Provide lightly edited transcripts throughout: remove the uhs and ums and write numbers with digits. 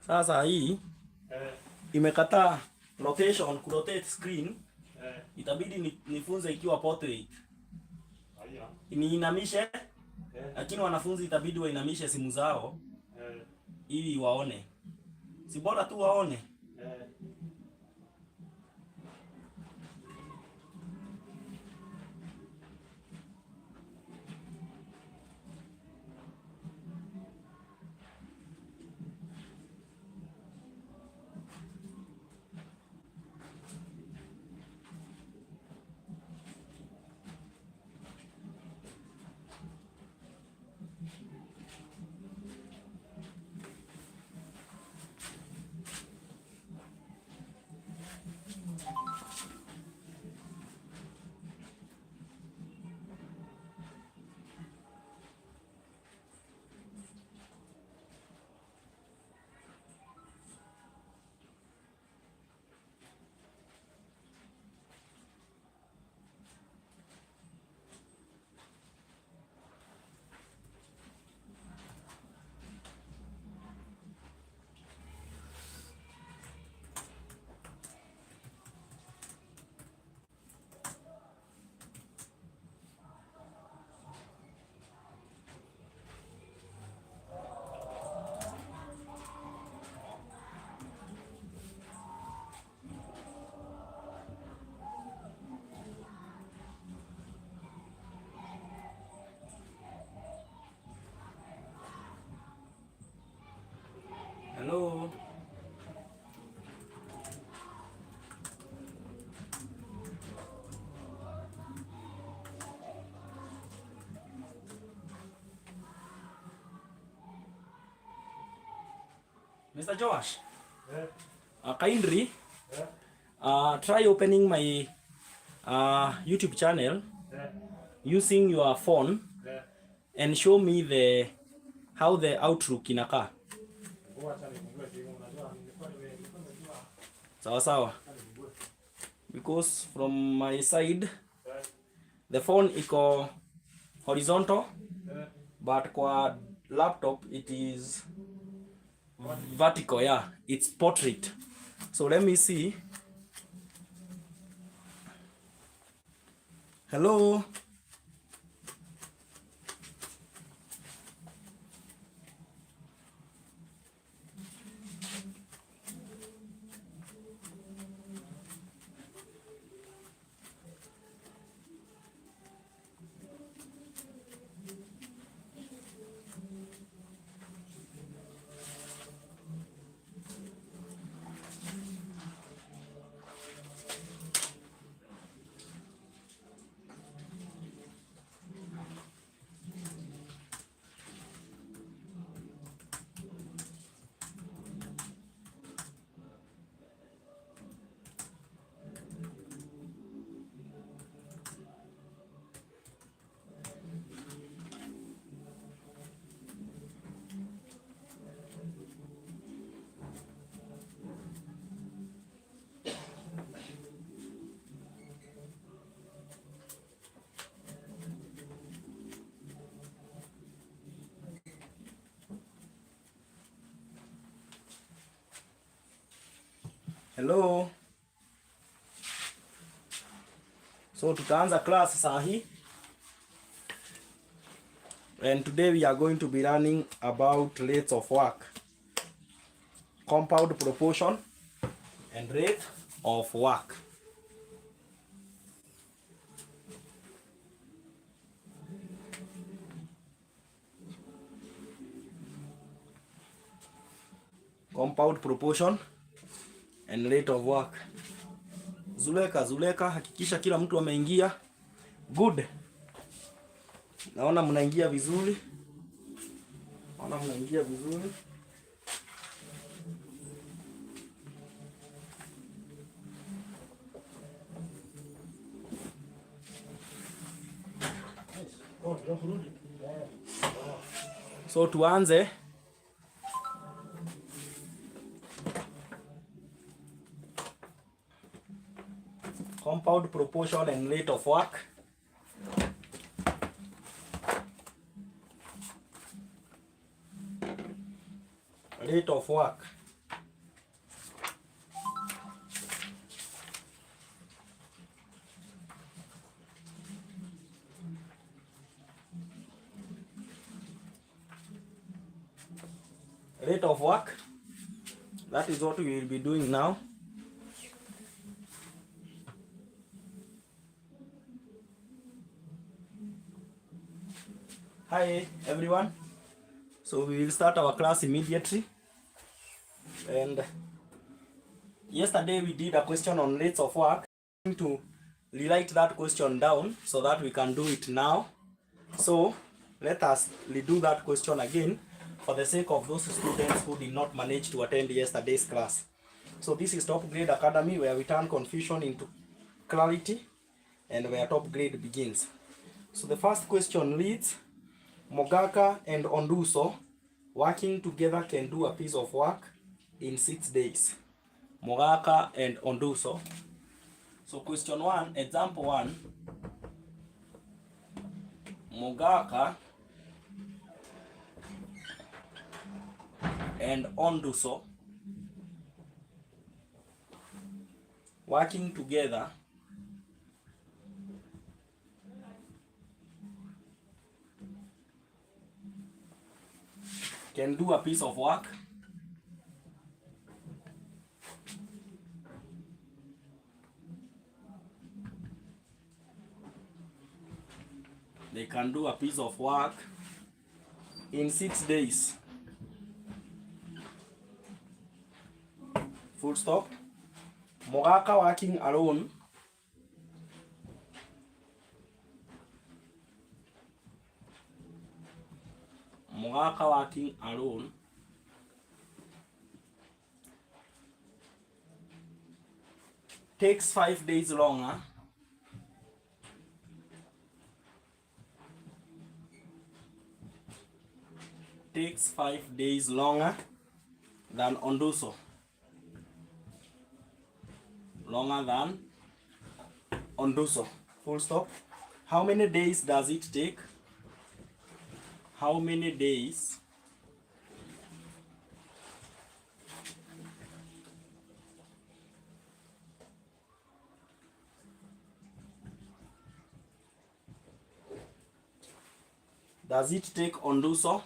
Sasa hii imekataa rotation, kurotate screen. Itabidi nifunze ikiwa portrait. Niinamishe, lakini wanafunzi itabidi wainamishe simu zao ili waone. Si bora tu waone. Hello. Mr. Josh. Kindly try opening my YouTube channel using your phone and show me how the outlook inakaa. Sawa. Because from my side the phone iko horizontal, but kwa laptop it is vertical. Yeah, it's portrait. So let me see. Hello. Hello. So tutaanza class sahi. And today we are going to be learning about rates of work, compound proportion and rate of work. Compound proportion and rate of work. Zuleka, hakikisha kila mtu ameingia. Good. Naona mnaingia vizuri. So tuanze. Compound proportion and rate of work. Rate of work. rate of work. That is what we will be doing now. Hi everyone. So we will start our class immediately. And yesterday we did a question on rates of work. I'm going to rewrite that question down so that we can do it now. So let us redo that question again for the sake of those students who did not manage to attend yesterday's class. So this is Top Grade Academy, where we turn confusion into clarity and where top grade begins. So the first question reads, Mogaka and Onduso working together can do a piece of work in 6 days. Mogaka and Onduso. So question 1, example 1, Mogaka and Onduso working together can do a piece of work in 6 days. Full stop. Mogaka working alone takes 5 days longer than Onduso. Full stop. How many days does it take? How many days does it take Onduso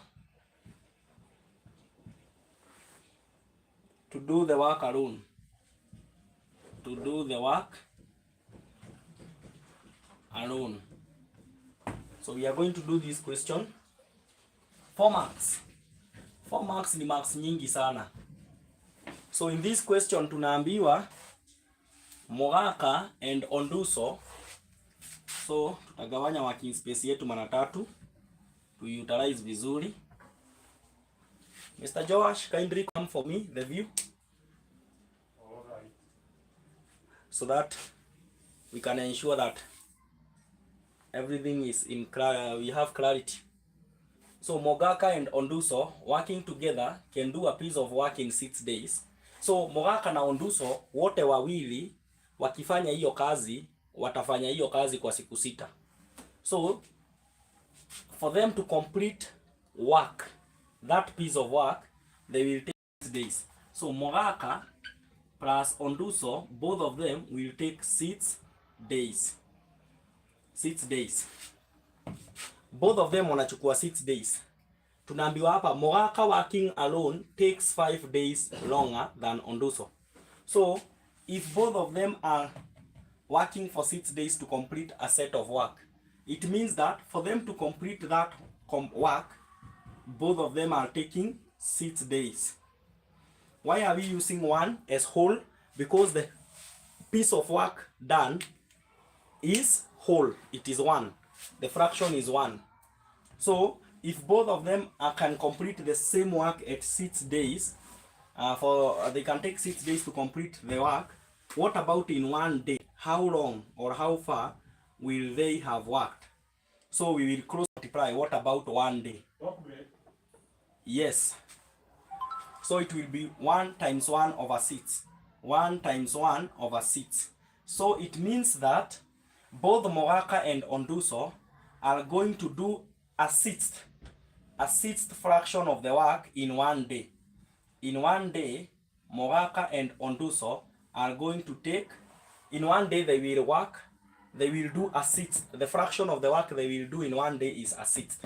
to do the work alone? So we are going to do this question. 4 marks. 4 marks ni marks nyingi sana. So in this question tunaambiwa Mogaka and Onduso. So tutagawanya working space yetu mara 3 to utilize vizuri. Mr. Josh, kindly come for me the view. All right. So that we can ensure that everything is in we have clarity. So Mogaka and Onduso working together can do a piece of work in 6 days. So Mogaka na Onduso wote wawili wakifanya hiyo kazi, watafanya hiyo kazi kwa siku 6. So for them to complete work, that piece of work, they will take 6 days. So Mogaka plus Onduso, both of them will take 6 days. 6 days. Both of them wanachukua 6 days. Tunaambiwa hapa Mogaka working alone takes 5 days longer than Onduso. So if both of them are working for 6 days to complete a set of work, it means that for them to complete that work, both of them are taking 6 days. Why are we using 1 as whole? Because the piece of work done is whole. It is 1. The fraction is 1. So if both of them can complete the same work at 6 days, they can take 6 days to complete the work. What about in 1 day? How long or how far will they have worked? So we will cross multiply. What about 1 day? Okay. Yes. So it will be 1 times 1 over 6. 1 times 1 over 6. So it means that both Mogaka and Onduso are going to do a sixth fraction of the work in 1 day. In 1 day, Mogaka and Onduso are going to take, in 1 day they will do a sixth. The fraction of the work they will do in 1 day is a sixth.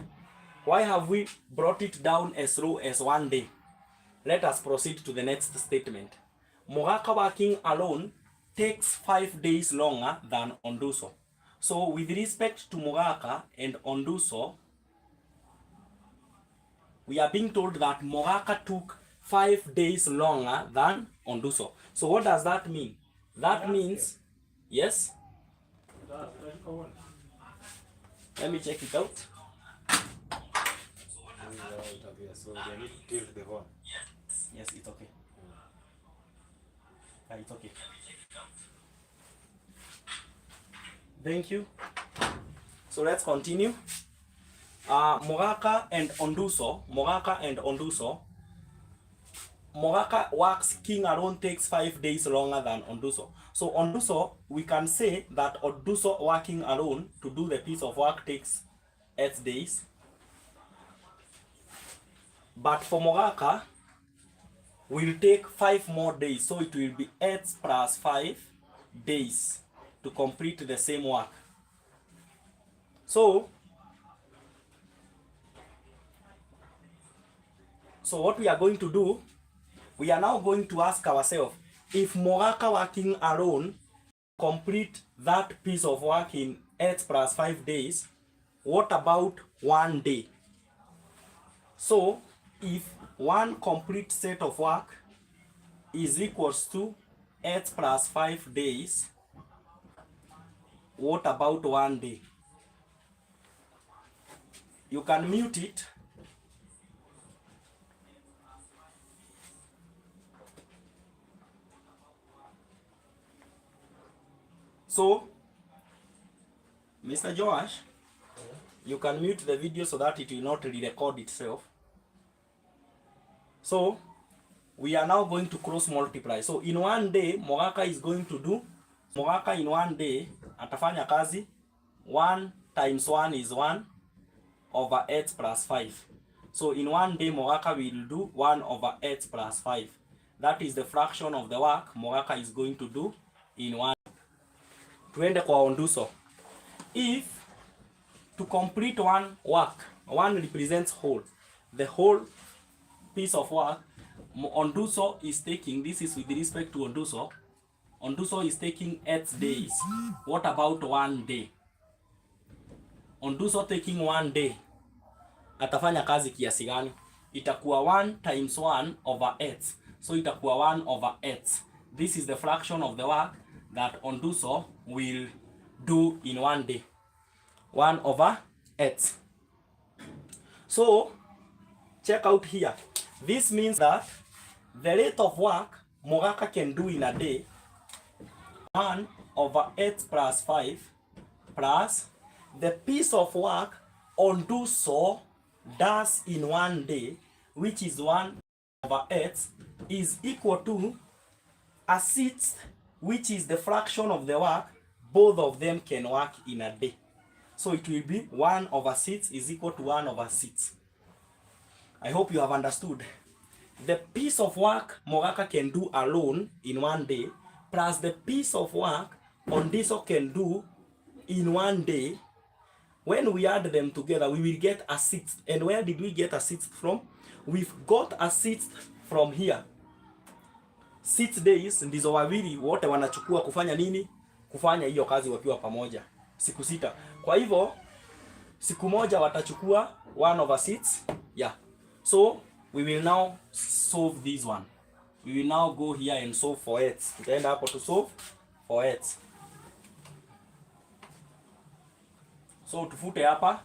Why have we brought it down as low as 1 day? Let us proceed to the next statement. Mogaka working alone takes 5 days longer than Onduso. So with respect to Mogaka and Onduso, we are being told that Mogaka took 5 days longer than Onduso. So what does that mean? That means, yes? Let me check it out. So they need to tilt the horn. Yes, it's okay. It's okay. Thank you. So let's continue. Mogaka and Onduso. Mogaka works king alone takes 5 days longer than Onduso. So Onduso, we can say that Onduso working alone to do the piece of work takes 8 days. But for Mogaka, will take 5 more days. So it will be 8 plus 5 days to complete the same work. So what we are going to do, we are now going to ask ourselves, if Mogaka working alone complete that piece of work in 8 plus 5 days, what about 1 day? So if one complete set of work is equals to 8 plus 5 days, what about 1 day? You can mute it. So, Mr. Joash, you can mute the video so that it will not re-record itself. So, we are now going to cross multiply. So, in 1 day, Mogaka is going to do, Mogaka in 1 day, atafanya kazi, 1 times 1 is 1 over 8 plus 5. So, in 1 day, Mogaka will do 1 over 8 plus 5. That is the fraction of the work Mogaka is going to do in 1. Tuende kwa Onduso. If to complete one work, 1 represents whole, the whole piece of work, Onduso is taking, this is with respect to Onduso, Onduso is taking 8 days. What about 1 day? Onduso taking 1 day, atafanya kazi kiasi gani? Itakuwa 1 times 1 over 8. So itakuwa 1 over 8. This is the fraction of the work that Onduso will do in 1 day. 1 over 8. So check out here. This means that the rate of work Mogaka can do in a day, 1 over 8 plus 5 plus the piece of work Onduso does in 1 day, which is 1 over 8, is equal to a sixth, which is the fraction of the work both of them can work in a day. So it will be 1 over 6 is equal to 1 over 6. I hope you have understood. The piece of work Mogaka can do alone in 1 day plus the piece of work Onduso can do in 1 day, when we add them together, we will get a sixth. And where did we get a sixth from? We've got a sixth from here. 6 days ndizo wawili wote wanachukua kufanya nini? Kufanya hiyo kazi wakiwa pamoja. Siku 6. Kwa hivyo siku moja watachukua 1 over 6. Yeah. So we will now solve this one. We will now go here and solve for 8. Tutaenda hapo to solve for 8. So tufute hapa.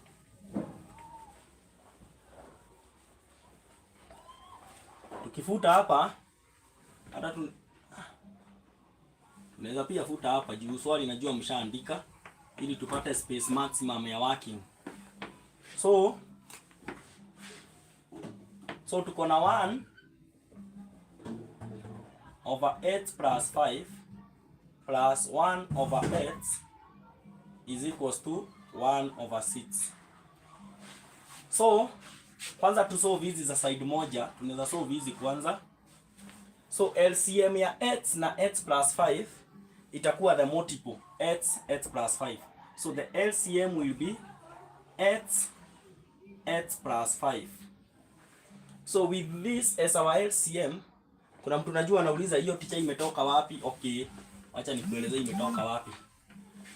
Tukifuta hapa, hata tunaweza pia futa hapa juu swali najua mshaandika ili tupate space maximum ya working. So tuko na 1 over 8 plus 5 plus 1 over 8 is equals to 1 over 6. So kwanza tu solve hizi za side moja, tunaweza solve hizi kwanza. So LCM ya 8 na 8 plus 5 itakuwa the multiple 8 plus 5. So the LCM will be 8 plus 5. So with this as our LCM, kuna mtu najua anauliza hiyo picha imetoka wapi? Okay, acha nikueleze imetoka wapi.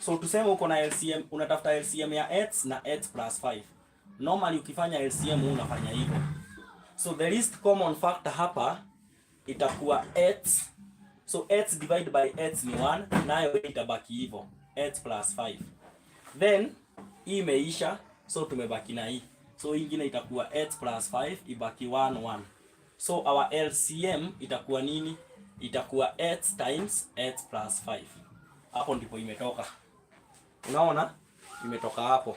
So tuseme uko na LCM, unatafuta LCM ya x na x plus 5. Normally ukifanya LCM unafanya hivyo. So the least common factor hapa itakuwa x. So x divided by x ni 1, nayo itabaki hivyo, x plus 5. Then hii imeisha, so tumebaki na hii. So hii ingine itakuwa x plus 5 ibaki 1 1. So our LCM itakuwa nini? Itakuwa x times x plus 5. Hapo ndipo imetoka. Unaona? Imetoka hapo.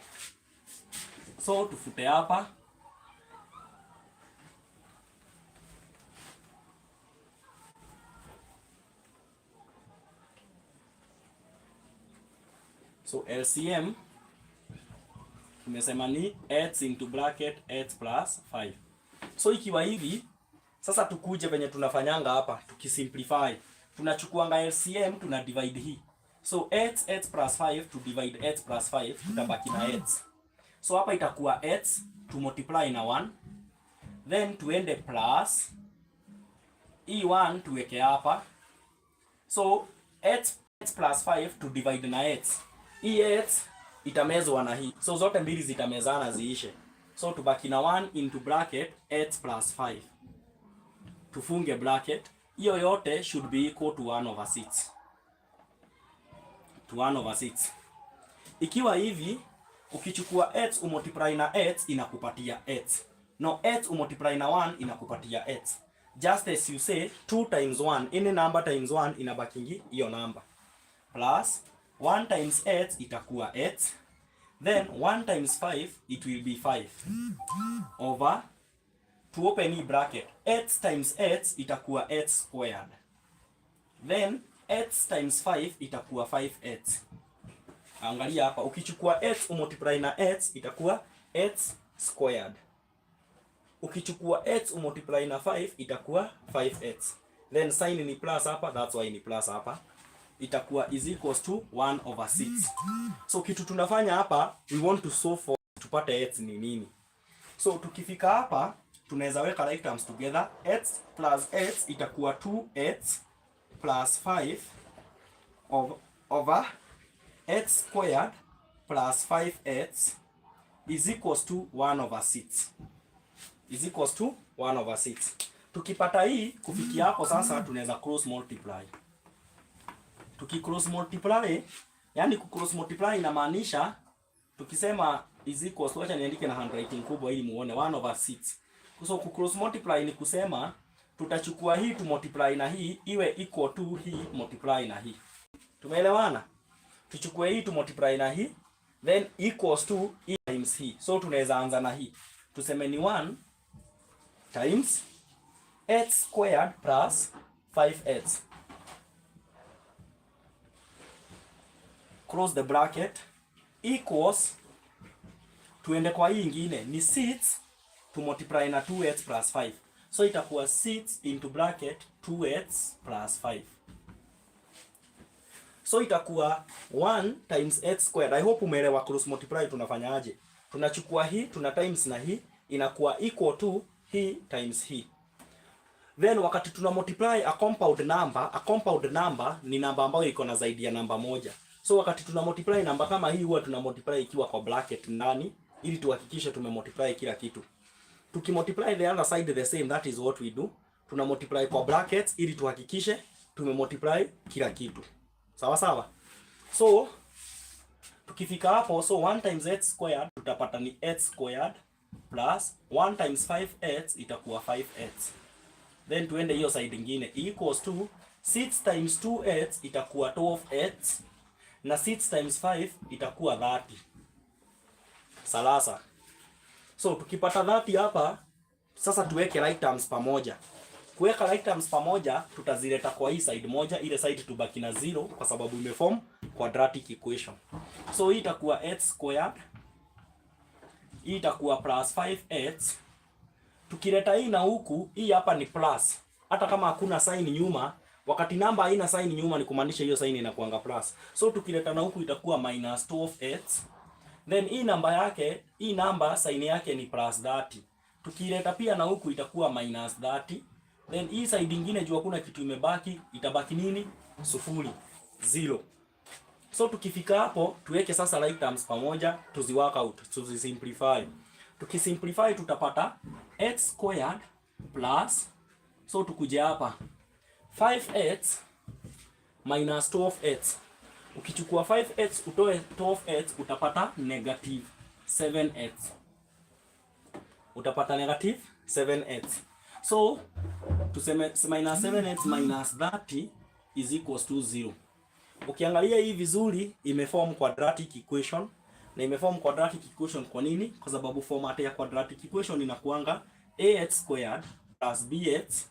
So tufute hapa. So LCM tumesema ni x into bracket x plus 5. So ikiwa hivi, sasa tukuje venye tunafanyanga hapa, tukisimplify. Tunachukuanga LCM, tuna divide hii. So x plus 5 to divide x plus 5, tutabaki na x. So hapa itakuwa x to multiply na 1. Then tuende plus e1 tuweke hapa. So x plus 5 to divide na x. X itamezwa na hii. So zote mbili zitamezana ziishe. So tubaki na 1 into bracket x plus 5. Tufunge bracket. Hiyo yote should be equal to 1 over 6. To 1 over 6. Ikiwa hivi, ukichukua x umultiply na x inakupatia x. No, x umultiply na 1 inakupatia x. Just as you say 2 times 1, any number times 1 inabakingi hiyo number. Plus 1 times x itakuwa x. Then 1 times 5 it will be 5. Over, to open hii bracket, x times x itakuwa x squared. Then x times 5 itakuwa 5x. Angalia hapa, ukichukua x umultiply na x itakuwa x squared. Ukichukua x umultiply na 5 itakuwa 5x. Then sign ni plus hapa, that's why ni plus hapa. Itakuwa is equals to 1 over 6. So kitu tunafanya hapa, we want to solve for tupate x ni nini. So tukifika hapa, tunaweza weka like terms together. X plus x itakuwa 2x plus 5 over x squared plus 5x is equals to 1 over 6. Is equals to 1 over 6. Tukipata hii, kufikia hapo sasa tunaweza cross multiply. Tukicross multiply, yani kucross multiply inamaanisha tukisema is equals, acha niandike na handwriting kubwa ili muone, 1 over 6. So kucross multiply ni kusema tutachukua hii tu multiply na hii iwe equal to hii multiply na hii. Tumeelewana? Tuchukue hii tu multiply na hii then equals to hii times hii. So tunaweza anza na hii. Tuseme ni 1 times x squared plus 5x. Close the bracket equals, tuende kwa hii ingine ni 6 to multiply na 2x plus 5. So itakuwa 6 into bracket 2x plus 5. So itakuwa 1 times x squared. I hope umeelewa cross multiply tunafanya aje. Tunachukua hii, tuna times na hii, inakuwa equal to hii times hii. Then wakati tuna multiply a compound number ni namba ambayo iko na zaidi ya namba moja. So wakati tuna multiply namba kama hii huwa tuna multiply ikiwa kwa bracket ndani ili tuhakikishe tumemultiply kila kitu. Tukimultiply the other side the same, that is what we do. Tuna multiply kwa brackets ili tuhakikishe tumemultiply kila kitu. Sawa sawa? So tukifika hapo, so 1 times x squared tutapata ni x squared plus 1 times 5x itakuwa 5x. Then tuende hiyo side nyingine equals to 6 times 2x itakuwa 12x na 6 times 5 itakuwa 30. Salasa. So tukipata 30 hapa, sasa tuweke right terms pamoja. Kuweka right terms pamoja tutazileta kwa hii side moja, ile side tubaki na 0 kwa sababu imeform quadratic equation. So hii itakuwa x squared, hii itakuwa plus 5x. Tukileta hii na huku, hii hapa ni plus. Hata kama hakuna sign nyuma, wakati namba haina sign nyuma ni kumaanisha hiyo sign inakuanga plus. So tukileta na huku itakuwa minus 12x. Then hii namba yake, hii namba sign yake ni plus 30. Tukileta pia na huku itakuwa minus 30. Then hii side nyingine jua kuna kitu imebaki, itabaki nini? Sufuri, 0. So tukifika hapo tuweke sasa like terms pamoja, tuzi work out, tuzi simplify. Tukisimplify tutapata x squared plus, so tukuje hapa 5x minus 12x. Ukichukua 5x utoe 12x utapata negative 7x. Utapata negative 7x. So tuseme minus 7x minus 30 is equals to 0. Ukiangalia hii vizuri imeform quadratic equation, na imeform quadratic equation kwa nini? Kwa sababu format ya quadratic equation inakuanga ax squared plus bx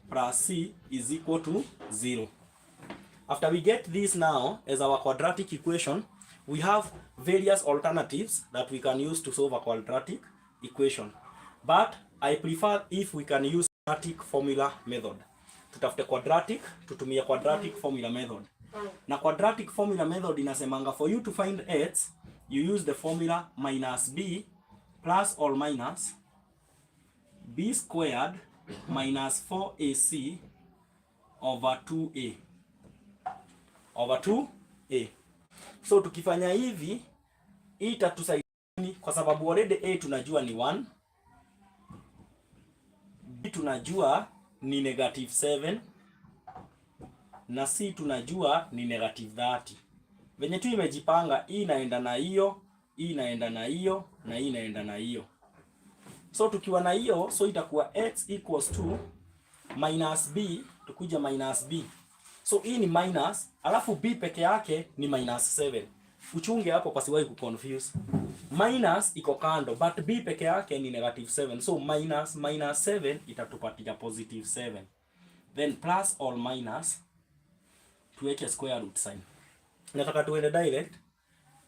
plus c is equal to 0. After we get this now as our quadratic equation, we have various alternatives that we can use to solve a quadratic equation. But I prefer if we can use quadratic formula method. Tutafute quadratic, tutumie quadratic formula method. Na quadratic formula method inasemanga for you to find x, you use the formula minus b plus or minus b squared minus 4ac over 2a over 2a. So tukifanya hivi hii itatusaidia kwa sababu already a tunajua ni 1, b tunajua ni negative 7 na c tunajua ni negative 30. Venye tu imejipanga, hii inaenda na hiyo, hii inaenda na hiyo, na hii inaenda na hiyo. So tukiwa na hiyo, so itakuwa x equals to minus b, tukuja minus b. So hii ni minus, alafu b peke yake ni minus 7. Uchunge hapo pasiwahi kuconfuse. Minus iko kando, but b peke yake ni negative 7. So minus 7 itatupatia positive 7. Then plus or minus, tuweke square root sign. Nataka tuende direct.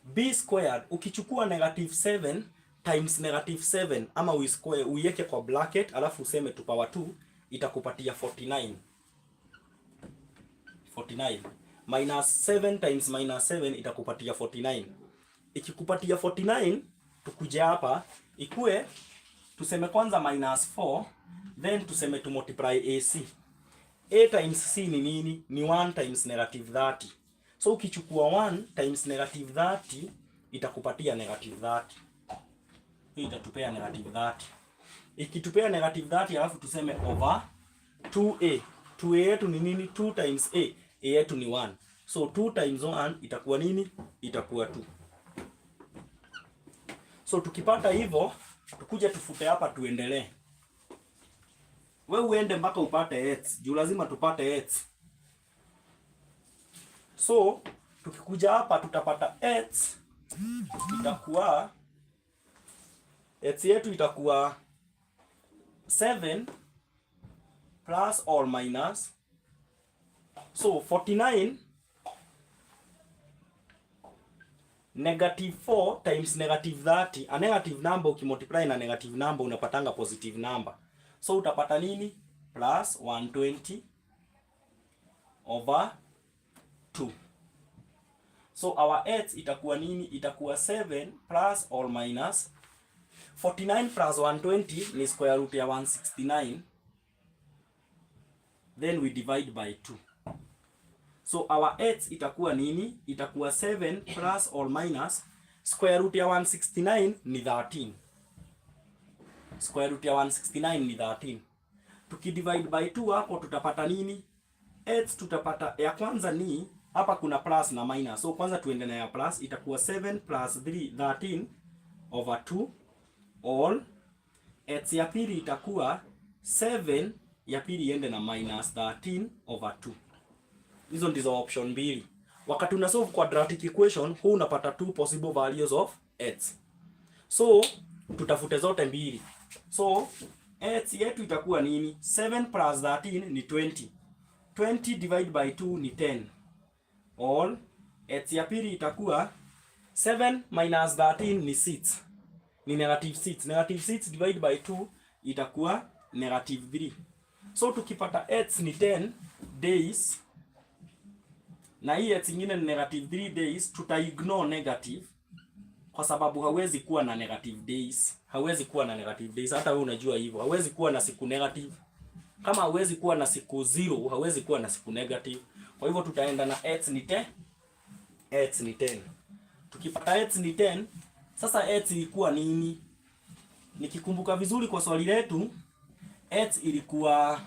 B squared, ukichukua negative 7 times negative 7, ama uiweke kwa bracket, alafu useme to power 2, itakupatia 49. 49. Minus 7 times minus 7 itakupatia 49. Ikikupatia 49, tukuje hapa, ikue, tuseme kwanza minus 4, then tuseme to multiply AC. A times C ni nini? Ni 1 times negative 30. So ukichukua 1 times negative 30, itakupatia negative 30. Hii itatupea negative 30. Ikitupea negative 30, alafu tuseme over 2a. 2a yetu ni nini? 2 times a. A yetu ni 1. So 2 times 1 itakuwa nini? Itakuwa 2. So tukipata hivyo, tukuje tufute hapa tuendelee. Wewe uende mpaka upate x. Juu lazima tupate x. So tukikuja hapa tutapata x itakuwa, x yetu itakuwa 7 plus or minus, so 49 negative 4 times negative 30. A negative number ukimultiply na negative number unapatanga positive number. So utapata nini? Plus 120 over 2. So our x itakuwa nini? Itakuwa 7 plus or minus 49 plus 120 ni square root ya 169. Then we divide by 2. So our x itakuwa nini? Itakuwa 7 plus or minus square root ya 169 ni 13. Square root ya 169 ni 13. Tukidivide by 2 hapo tutapata nini? X tutapata ya kwanza ni, hapa kuna plus na minus. So kwanza tuende na ya plus, itakuwa 7 plus 13 over 2 all. X ya pili itakuwa 7, ya pili iende na minus 13 over 2. Hizo ndizo option mbili. Wakati una solve quadratic equation, huu unapata two possible values of x. So tutafute zote mbili. So x yetu itakuwa nini? 7 plus 13 ni 20. 20 divided by 2 ni 10. All x ya pili itakuwa 7 minus 13 ni 6. Ni negative 6. Negative 6 divided by 2 itakuwa negative 3. So tukipata x ni 10 days na hii x nyingine ni negative 3 days, tuta ignore negative kwa sababu hawezi kuwa na negative days. Hawezi kuwa na negative days, hata wewe unajua hivyo. Hawezi kuwa na siku negative. Kama hawezi kuwa na siku 0, hawezi kuwa na siku negative. Kwa hivyo tutaenda na x ni 10. X ni 10. Tukipata x ni 10, sasa x ilikuwa nini? Nikikumbuka vizuri kwa swali letu, x ilikuwa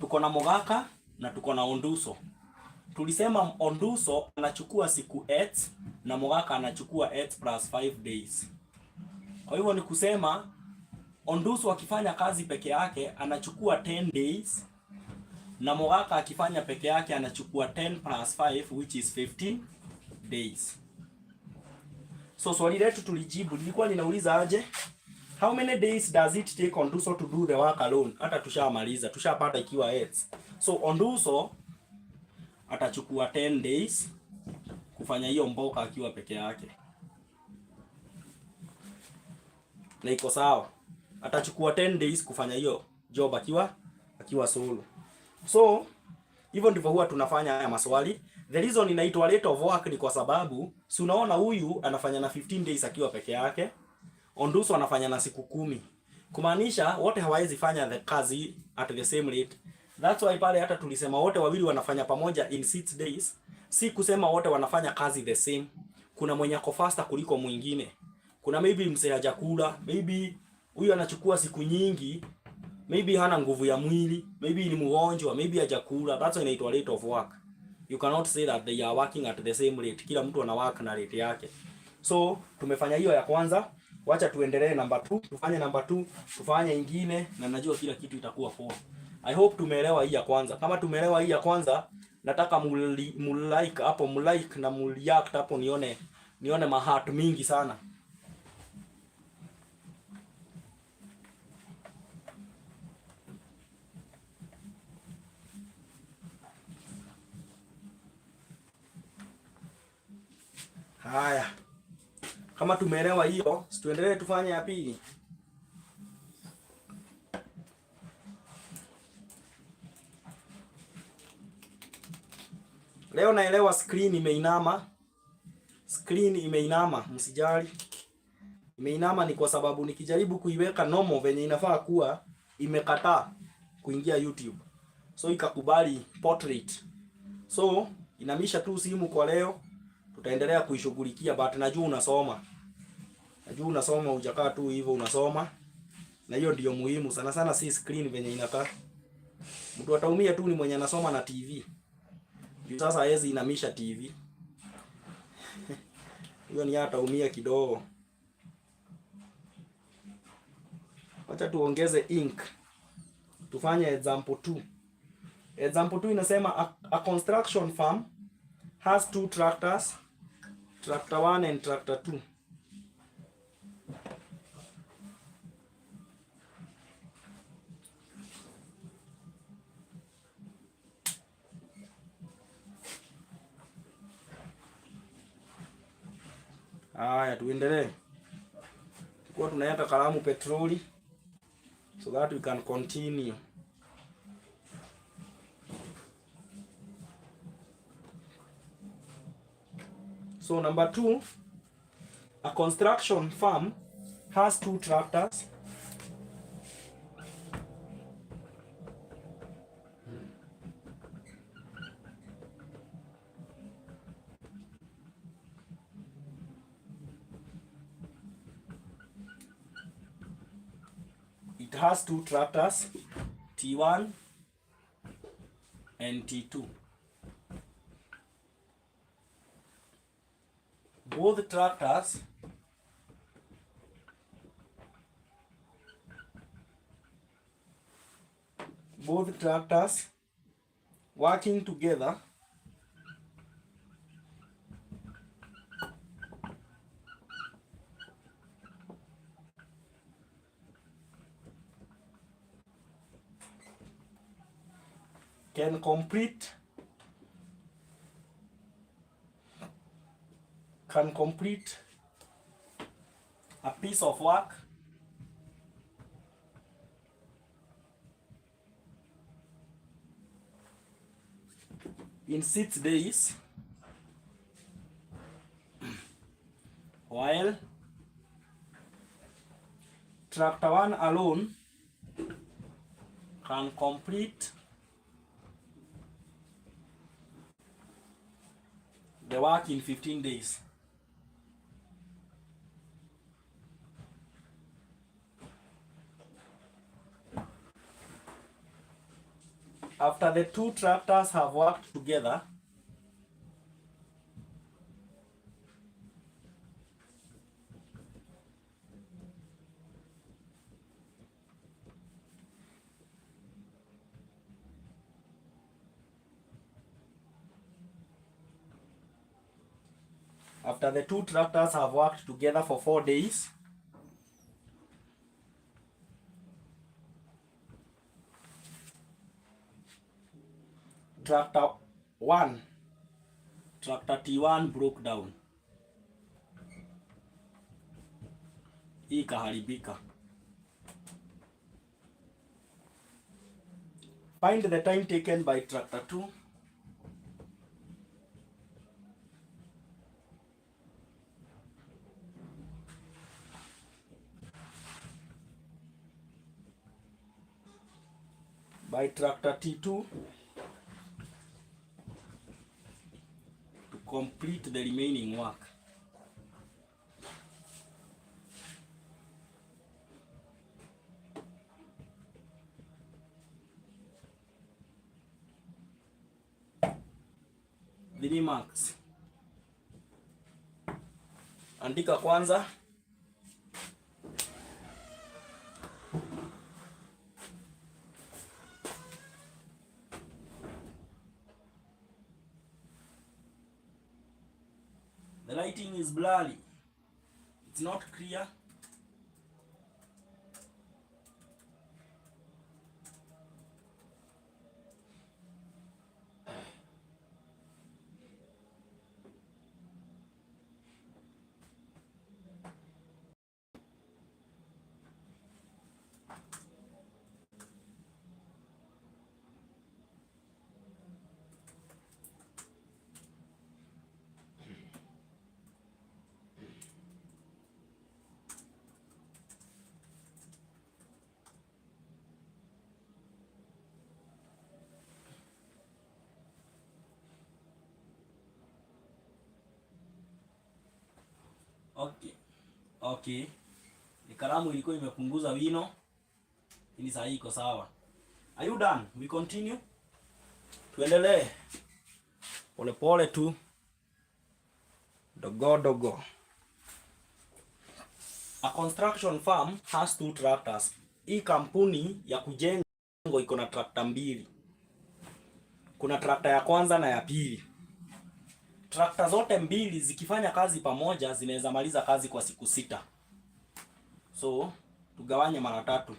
tuko na Mogaka na tuko na Onduso. Tulisema Onduso anachukua siku x na Mogaka anachukua x plus 5 days. Kwa hivyo ni kusema Onduso akifanya kazi peke yake anachukua 10 days na Mogaka akifanya peke yake anachukua 10 plus 5 which is 15 days. So swali letu tulijibu lilikuwa linauliza aje? How many days does it take Onduso to do the work alone? Hata tushamaliza, tushapata ikiwa x. So Onduso atachukua 10 days kufanya hiyo mboka akiwa peke yake. Na iko sawa. Atachukua 10 days kufanya hiyo job akiwa solo. So hivyo ndivyo huwa tunafanya haya maswali. The reason inaitwa rate of work ni kwa sababu si unaona huyu anafanya na 15 days akiwa peke yake. Onduso anafanya na siku 10. Kumaanisha wote hawawezi fanya the kazi at the same rate. That's why pale hata tulisema wote wawili wanafanya pamoja in 6 days. Si kusema wote wanafanya kazi the same. Kuna mwenye ako faster kuliko mwingine. Kuna maybe msee hajakula, maybe huyu anachukua siku nyingi, maybe hana nguvu ya mwili, maybe ni mgonjwa, maybe hajakula. That's why inaitwa rate of work. You cannot say that they are working at the same rate. Kila mtu ana work na rate yake. So tumefanya hiyo ya kwanza. Wacha tuendelee number 2. Tufanye number 2, tufanye ingine na najua kila kitu itakuwa poa. I hope tumeelewa hii ya kwanza. Kama tumeelewa hii ya kwanza, nataka mulike hapo, mulike na mureact hapo nione maheart mingi sana. Haya. Kama tumeelewa hiyo, tuendelee tufanye ya pili. Leo naelewa screen imeinama. Screen imeinama, msijali. Imeinama ni kwa sababu nikijaribu kuiweka normal venye inafaa kuwa imekataa kuingia YouTube. So ikakubali portrait. So inamisha tu simu kwa leo. Tutaendelea kuishughulikia but najua unasoma. Najua unasoma, hujakaa tu hivyo unasoma. Na hiyo ndio muhimu sana sana, si screen venye inakaa. Mtu ataumia tu ni mwenye anasoma na TV. Juu sasa hawezi inamisha TV. Hiyo ni hata umia kidogo. Acha tuongeze ink. Tufanye example 2. Example 2 inasema a construction firm has 2 tractors, tractor 1 and tractor 2. Haya, tuendelee. Kwa tunaweka kalamu petroli so that we can continue. So number 2, a construction firm has 2 tractors. It has 2 tractors, T1 and T2. Both tractors working together can complete a piece of work in 6 days while tractor 1 alone can complete the work in 15 days. After the two tractors have worked together, for 4 days, tractor T1 broke down, ikaharibika. Find the time taken by tractor 2 by tractor T2 to complete the remaining work. The marks. Andika kwanza. The lighting is blurry. It's not clear. Okay. Ni kalamu ilikuwa imepunguza wino. Ini sasa iko sawa. Are you done? We continue. Tuendelee. Pole pole tu. Dogo. A construction firm has 2 tractors. Hii kampuni ya kujenga iko na tractor mbili. Kuna tractor ya kwanza na ya pili. Tractor zote mbili zikifanya kazi pamoja zinaweza maliza kazi kwa siku 6. So, tugawanye mara 3.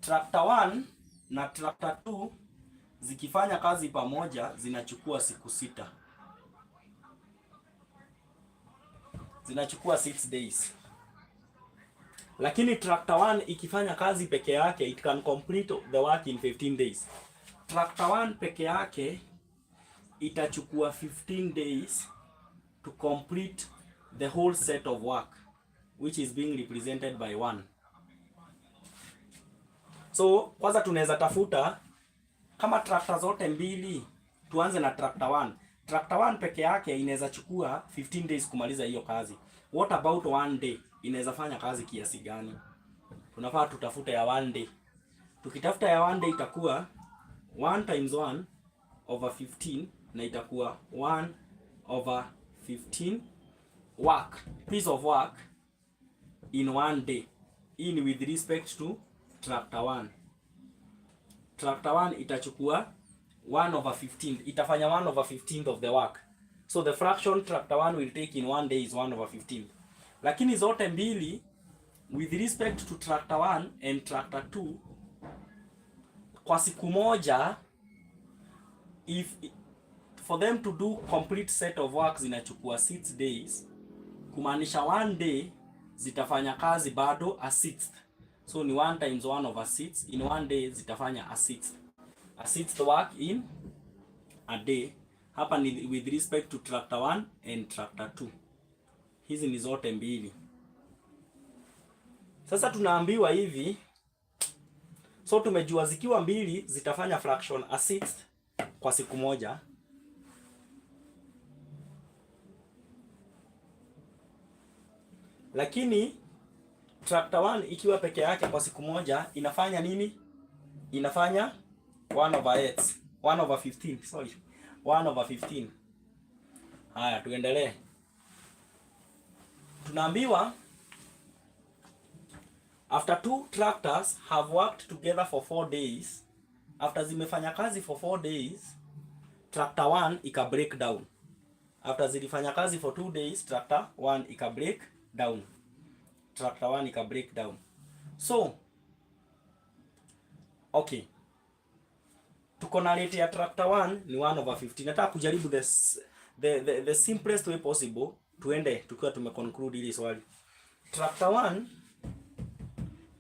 Tractor 1 na tractor 2 zikifanya kazi pamoja zinachukua siku 6. Zinachukua 6 days. Lakini tractor 1 ikifanya kazi peke yake, it can complete the work in 15 days. Tractor 1 peke yake itachukua 15 days to complete the whole set of work, which is being represented by 1. So, kwanza tunaweza tafuta kama tractor zote mbili. Tuanze na tractor 1. Tractor 1 peke yake inaweza chukua 15 days kumaliza hiyo kazi. What about 1 day? Inaweza fanya kazi kiasi gani? Tunafaa tutafute ya 1 day. Tukitafuta ya 1 day itakuwa 1 times 1 over 15 na itakuwa 1 over 15 piece of work in 1 day. In with respect to tractor 1. Tractor 1 itachukua 1 over 15. Itafanya 1 over 15th of the work. So the fraction tractor 1 will take in 1 day is 1 over 15. Lakini zote mbili with respect to tractor 1 and tractor 2 kwa siku moja, if for them to do complete set of work zinachukua 6 days, kumaanisha 1 day zitafanya kazi bado a 6th. So ni 1 times 1 over 6. In 1 day zitafanya a 6th. A 6th work in a day. Hapa ni with respect to tractor 1 and tractor 2. Hizi ni zote mbili. Sasa tunaambiwa hivi, so tumejua zikiwa mbili zitafanya fraction a sixth kwa siku moja. Lakini tractor 1 ikiwa peke yake kwa siku moja inafanya nini? Inafanya 1/15, sorry. 1/15. Haya, tuendelee. Tunaambiwa after two tractors have worked together for 4 days, after zimefanya kazi for 4 days, tractor 1 ika break down. After zilifanya kazi for 2 days, tractor 1 ika break down. Tractor 1 ika break down. So, okay. Tuko na rate ya tractor 1 ni 1/15. Nataka kujaribu the simplest way possible. Tuende tukiwa tumeconclude hili swali. Tractor 1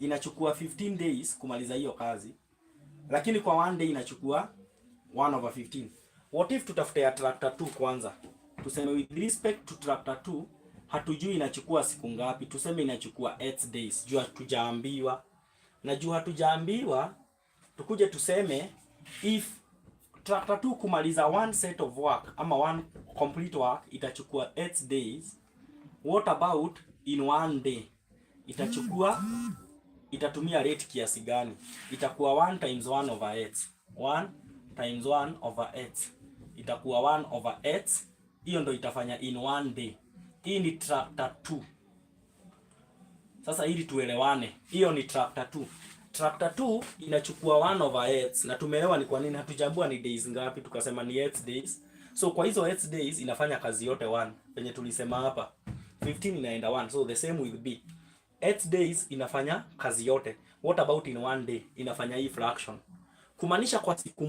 inachukua 15 days kumaliza hiyo kazi, lakini kwa 1 day inachukua 1/15. What if tutafute ya tractor 2 kwanza? Tuseme with respect to tractor 2 hatujui inachukua siku ngapi, tuseme inachukua 8 days. Jua tujaambiwa. Na jua hatujaambiwa, tukuje tuseme if tractor 2 kumaliza one set of work ama one complete work itachukua 8 days, what about in one day? Itatumia rate kiasi gani? Itakuwa 1 times 1/8. 1 times 1/8. Itakuwa 1/8. Hiyo ndo itafanya in one day. Hii ni tractor 2. Sasa ili tuelewane, hiyo ni tractor 2. Tractor 2 inachukua 1/8 na tumeelewa ni kwa nini. Hatujambua ni days ngapi, tukasema ni 8 days. So kwa hizo 8 days inafanya kazi yote 1. Penye tulisema hapa 15 inaenda 1. So the same will be 8 days inafanya kazi yote. What about in one day? Inafanya hii fraction. Kumaanisha kwa siku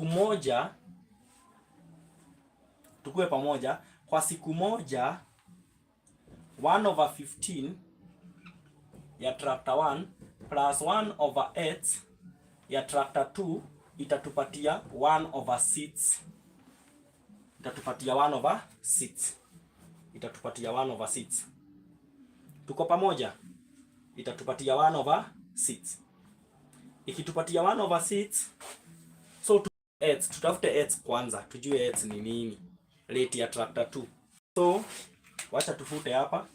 moja tukue pamoja, kwa siku moja 1/15 ya tractor 1 plus 1/8 ya tractor 2 itatupatia 1/6. Itatupatia 1/6. Itatupatia 1/6. Tuko pamoja? Itatupatia 1/6. Ikitupatia 1/6, so tutafute 8 kwanza, tujue 8 ni nini. Rate ya tractor 2. So wacha tufute hapa.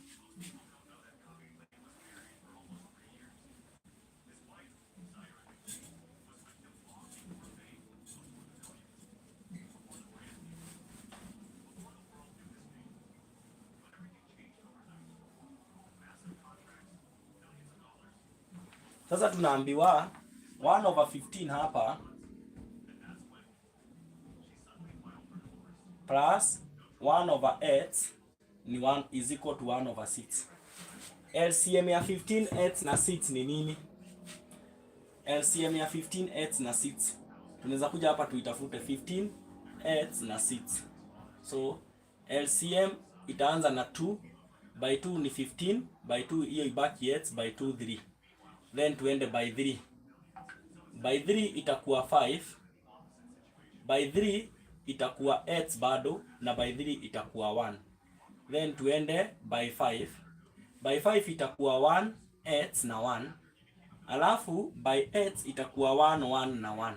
Sasa tunaambiwa 1/15 hapa plus 1/8 ni 1 is equal to 1/6. LCM ya 15 8 na 6 ni nini? LCM ya 15 8 na 6. Tunaweza kuja hapa tuitafute 15 8 na 6. So LCM itaanza na 2 by 2 ni 15 by 2 hiyo ibaki 8 by 2 3. Then tuende by 3. By 3 itakuwa 5. By 3 itakuwa 8 bado, na by 3 itakuwa 1. Then tuende by 5. By 5 itakuwa 1 8 na 1. Alafu by 8 itakuwa 1 1 na 1.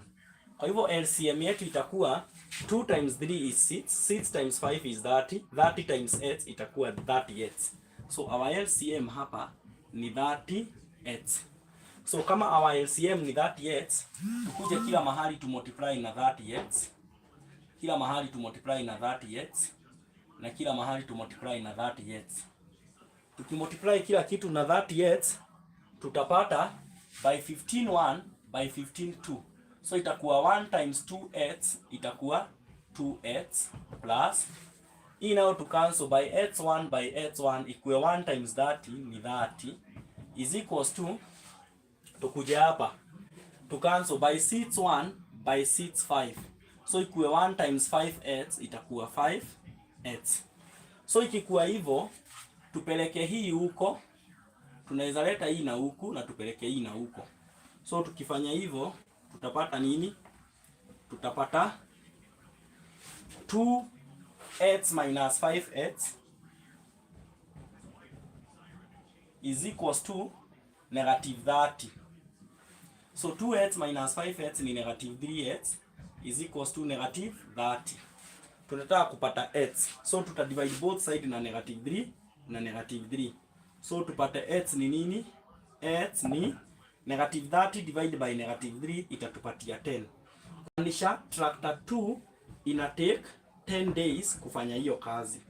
Kwa hivyo LCM yetu itakuwa 2 times 3 is 6, 6 times 5 is 30, 30 times 8 itakuwa 38. So our LCM hapa ni 38. So kama our LCM ni 38, tukuje kila mahali tu multiply na 38. Kila mahali tu multiply na 38 na kila mahali tu multiply na 38. Tukimultiply kila kitu na 38 tutapata by 15 1 by 15 2. So itakuwa 1 times 2 8 itakuwa 2 8 plus hii nayo to cancel by 8 1 by 8 1 equal 1 times 30 ni 30 is equals to, tukuje hapa to cancel by 6 1 by 6 5. So ikuwe 1 times 5 8 itakuwa 5 8. So ikikuwa hivyo tupeleke hii huko, tunaweza leta hii na huku na tupeleke hii na huko. So tukifanya hivyo tutapata nini? Tutapata 2 8 minus 5 8 is equals to negative 30. So 2x minus 5x ni negative 3x is equals to negative 30. Tunataka kupata x. So tutadivide both side na negative 3 na negative 3. So tupate x ni nini? X ni negative 30 divided by negative 3 itatupatia 10. Maanisha tractor 2 ina take 10 days kufanya hiyo kazi.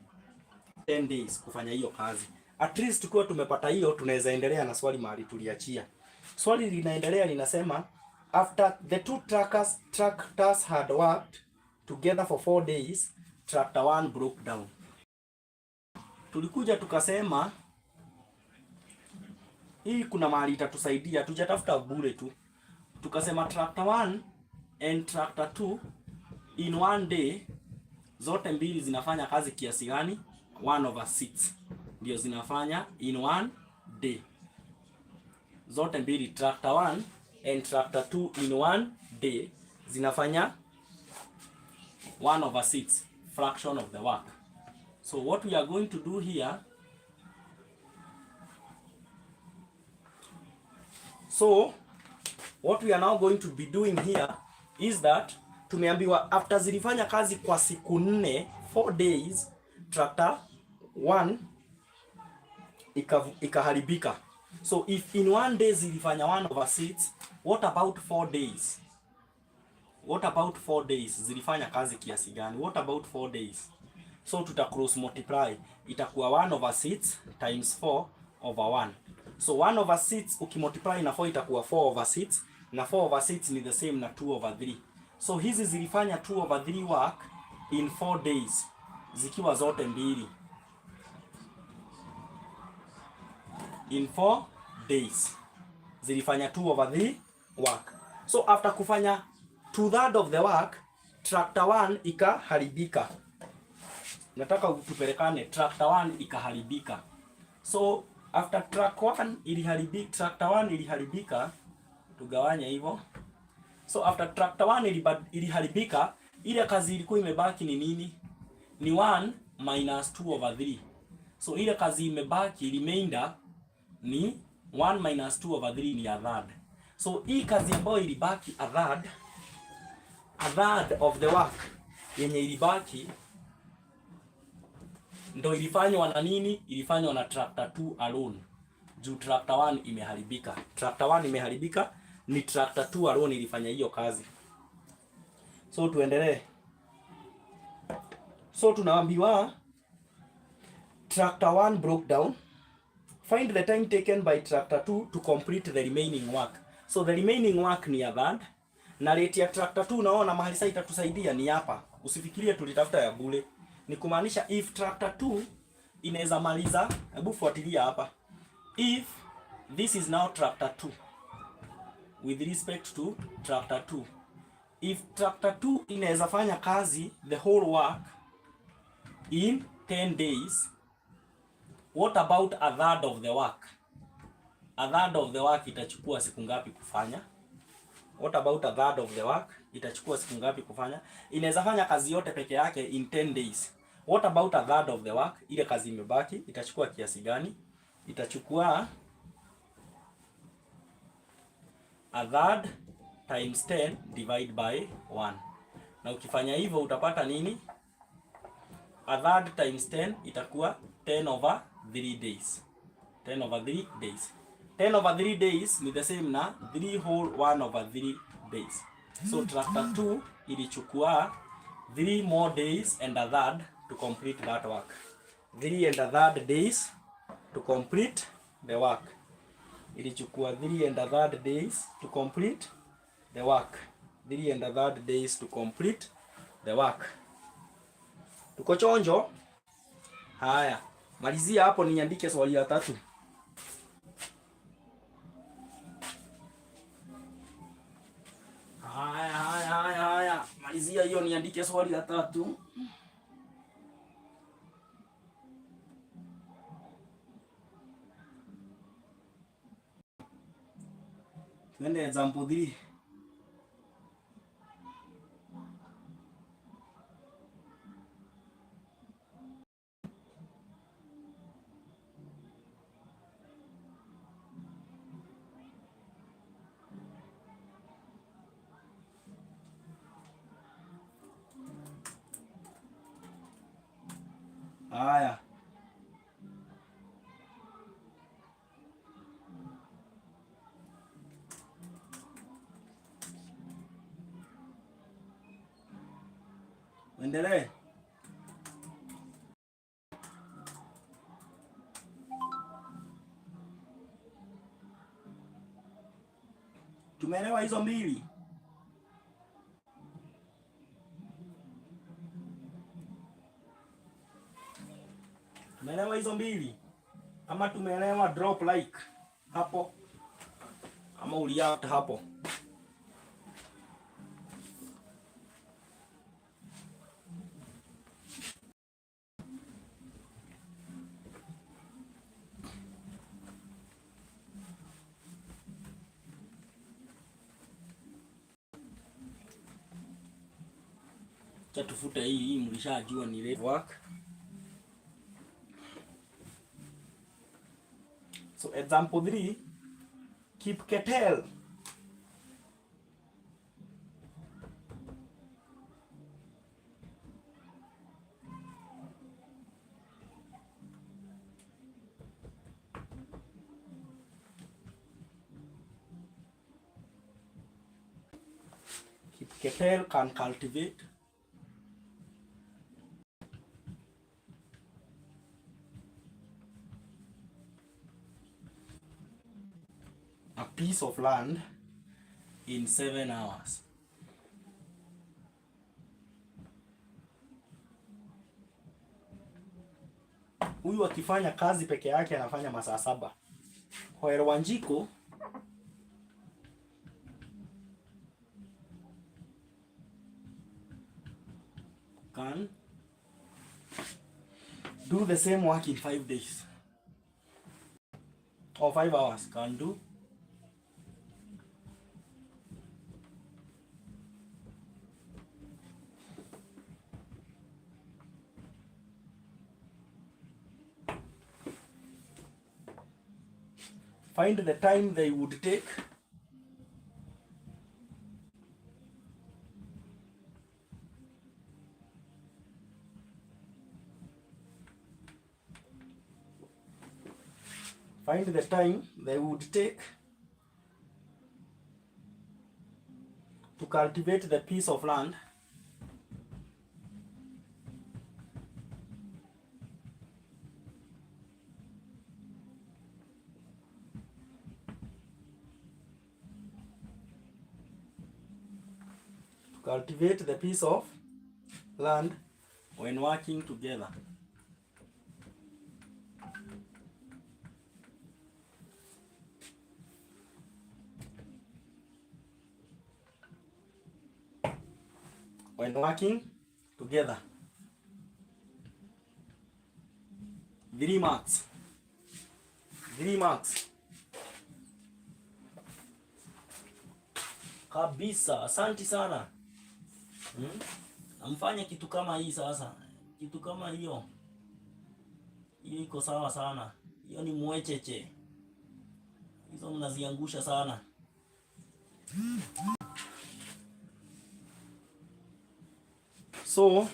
10 days kufanya hiyo kazi. At least tukiwa tumepata hiyo, tunaweza endelea na swali mahali tuliachia. Swali linaendelea linasema, after the two tractors had worked together for 4 days, tractor 1 broke down. Tulikuja tukasema hii kuna mahali itatusaidia, tujatafuta bure tu. Tukasema tractor 1 and tractor 2 in one day, zote mbili zinafanya kazi kiasi gani? 1/6 ndio zinafanya in one day. Zote mbili, tractor 1 and tractor 2 in one day zinafanya 1/6 fraction of the work. So what we are going to do here, so what we are now going to be doing here is that tumeambiwa after zilifanya kazi kwa siku 4, 4 days, tractor 1 ikaharibika. So if in one day zilifanya 1/6, what about 4 days? What about 4 days? Zilifanya kazi kiasi gani? What about 4 days? So tuta cross multiply, itakuwa 1/6 times 4/1. So 1/6 ukimultiply na 4 itakuwa 4/6, na 4/6 ni the same na 2/3. So hizi zilifanya 2/3 work in 4 days zikiwa zote mbili. In 4 days zilifanya 2/3 work. So after kufanya 2/3 of the work, tractor 1 ikaharibika. Nataka tupelekane, tractor 1 ikaharibika. So after tractor 1 iliharibika, tugawanye hivyo. So after tractor 1 iliharibika, ile kazi ilikuwa imebaki ni nini? Ni 1 minus 2/3. So ile kazi imebaki remainder ni 1 minus 2/3 ni a third. So hii kazi ambayo ilibaki a third of the work yenye ilibaki ndo ilifanywa na nini? Ilifanywa na tractor 2 alone. Juu tractor 1 imeharibika. Tractor 1 imeharibika, ni tractor 2 alone ilifanya hiyo kazi. So tuendelee. So tunaambiwa tractor 1 broke down. Find the time taken by tractor 2 to complete the remaining work. So the remaining work ni a third. Na rate ya tractor 2 naona mahali sasa itatusaidia ni hapa. Usifikirie tulitafuta ya bure. Ni kumaanisha if tractor 2 inaweza maliza, hebu fuatilia hapa. If this is now tractor 2 with respect to tractor 2. If tractor 2 inaweza fanya kazi the whole work in 10 days, what about a third of the work? A third of the work itachukua siku ngapi kufanya? What about a third of the work? Itachukua siku ngapi kufanya? Inaweza fanya kazi yote peke yake in 10 days. What about a third of the work? Ile kazi imebaki itachukua kiasi gani? Itachukua a third times 10 divide by 1. Na ukifanya hivyo utapata nini? A third times 10 itakuwa 10/3 days. 10/3 days. 10/3 days ni the same na 3 whole 1/3 days. So tractor 2 ilichukua 3 more days and a third to complete that work. 3 and a third days to complete the work. Ilichukua 3 and a third days to complete the work. 3 and a third days to complete the work. Tuko chonjo? Haya, malizia hapo niandike swali la 3. Haya. Malizia hiyo niandike swali la 3. Twende example 3. Haya. Endelee. Tumeelewa hizo mbili? Tumeelewa hizo mbili? Ama tumeelewa drop like hapo? Ama uliact hapo? Tufute hii mlishajua ni rate work. So example 3, keep kettle. Keep kettle can cultivate a piece of land in 7 hours. Huyu akifanya kazi peke yake anafanya masaa 7. While Wanjiko can do the same work in 5 days. Or 5 hours can do. Find the time they would take to cultivate the piece of land when working together. When working together. 3 marks. 3 marks. Kabisa, asanti sana. Amfanye kitu kama hii sasa. Kitu kama hiyo. Hiyo iko sawa sana. Hiyo ni mwecheche. Hizo mnaziangusha sana. So,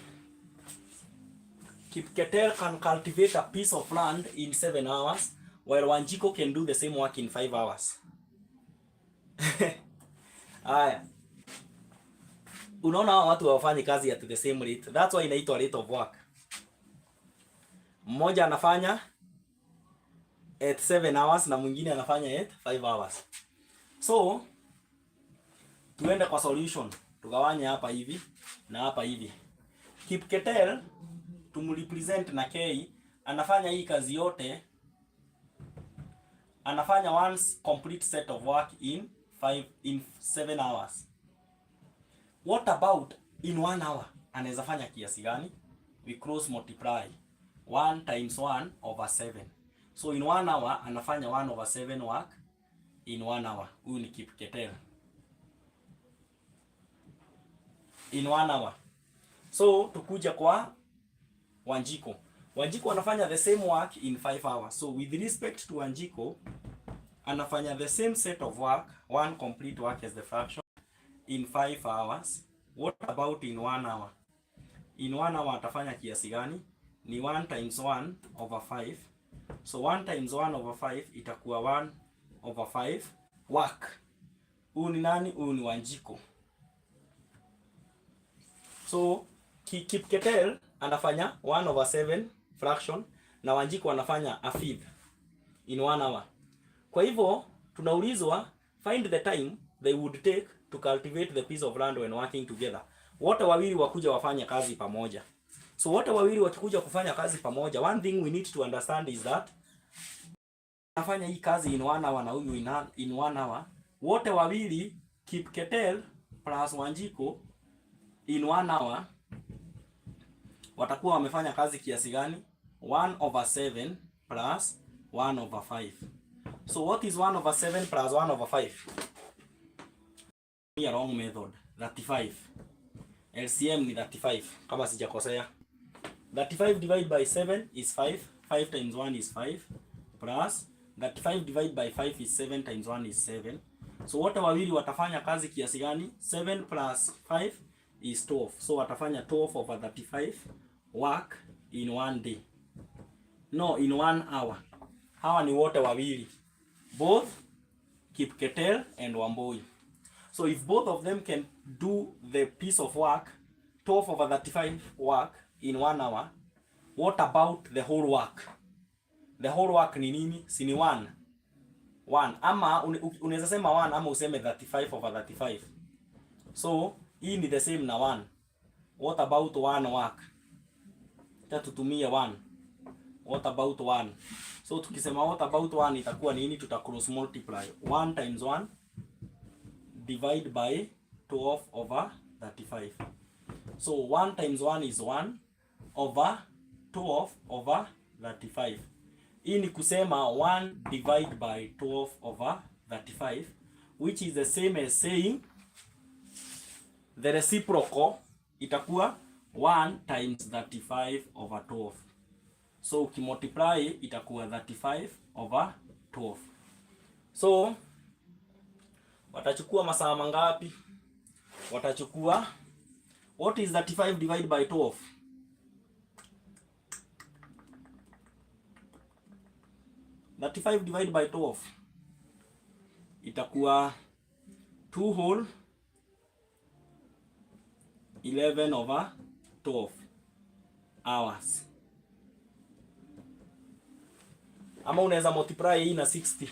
Kipketer can cultivate a piece of land in 7 hours, while Wanjiko can do the same work in 5 hours. Aya. Unaona watu hawafanyi kazi at the same rate. That's why inaitwa rate of work. Mmoja anafanya at 7 hours na mwingine anafanya at 5 hours. So, tuende kwa solution. Tugawanye hapa hivi na hapa hivi. Kipketer tumrepresent na K, anafanya hii kazi yote, anafanya one complete set of work in 7 hours. What about in 1 hour? Anaweza fanya kiasi gani? We cross multiply 1 times 1 over 7. So in 1 hour anafanya 1 over 7 work in 1 hour. Huyu ni Kipketer. In 1 hour. So tukuja kwa Wanjiko. Wanjiko anafanya the same work in 5 hours. So with respect to Wanjiko, anafanya the same set of work, one complete work as the fraction, in 5 hours. What about in 1 hour? In 1 hour atafanya kiasi gani? ni 1 times 1 over 5. So 1 times 1 over 5 itakuwa 1 over 5 work. Huu ni nani? Huu ni Wanjiko. So Kipketer anafanya 1 over 7 fraction na Wanjiko anafanya a fifth in 1 hour. Kwa hivyo tunaulizwa find the time they would take to cultivate the piece of land when working together. Wote wawili wakuja wafanya kazi pamoja. So wote wawili wakikuja kufanya kazi pamoja, one thing we need to understand is that nafanya hii kazi in 1 hour na huyu in 1 hour. Wote wawili Kipketer plus Wanjiko in 1 hour watakuwa wamefanya kazi kiasi gani? 1 over 7 plus 1 over 5. So what is 1 over 7 plus 1 over 5? Ni wrong method. 35. LCM ni 35 kama sijakosea. 35 divided by 7 is 5. 5 times 1 is 5 plus 35 divided by 5 is 7 times 1 is 7. So wote wawili watafanya kazi kiasi gani? 7 plus 5 is 12. So watafanya 12 over 35 work in 1 day. No, in 1 hour. Hawa ni wote wawili. Both Kipketer and Wambui. So if both of them can do the piece of work, 12 over 35 work in 1 hour, what about the whole work? The whole work ni nini? Si ni 1. Ama unaweza sema 1 ama useme 35 over 35. So hii ni the same na 1. What about 1 work? Tutumie 1. What about 1? So tukisema what about 1 itakuwa nini? Tuta cross multiply. 1 times 1 divide by 12 over 35. So 1 times 1 is 1 over 12 over 35. Hii ni kusema 1 divide by 12 over 35, which is the same as saying the reciprocal itakuwa 1 times 35 over 12. So ukimultiply itakuwa 35 over 12. So watachukua masaa mangapi? Watachukua, what is 35 divided by 12? That 5 divided by 12 itakuwa 2 whole 11 over 12 hours. Ama unaweza multiply hii na 60.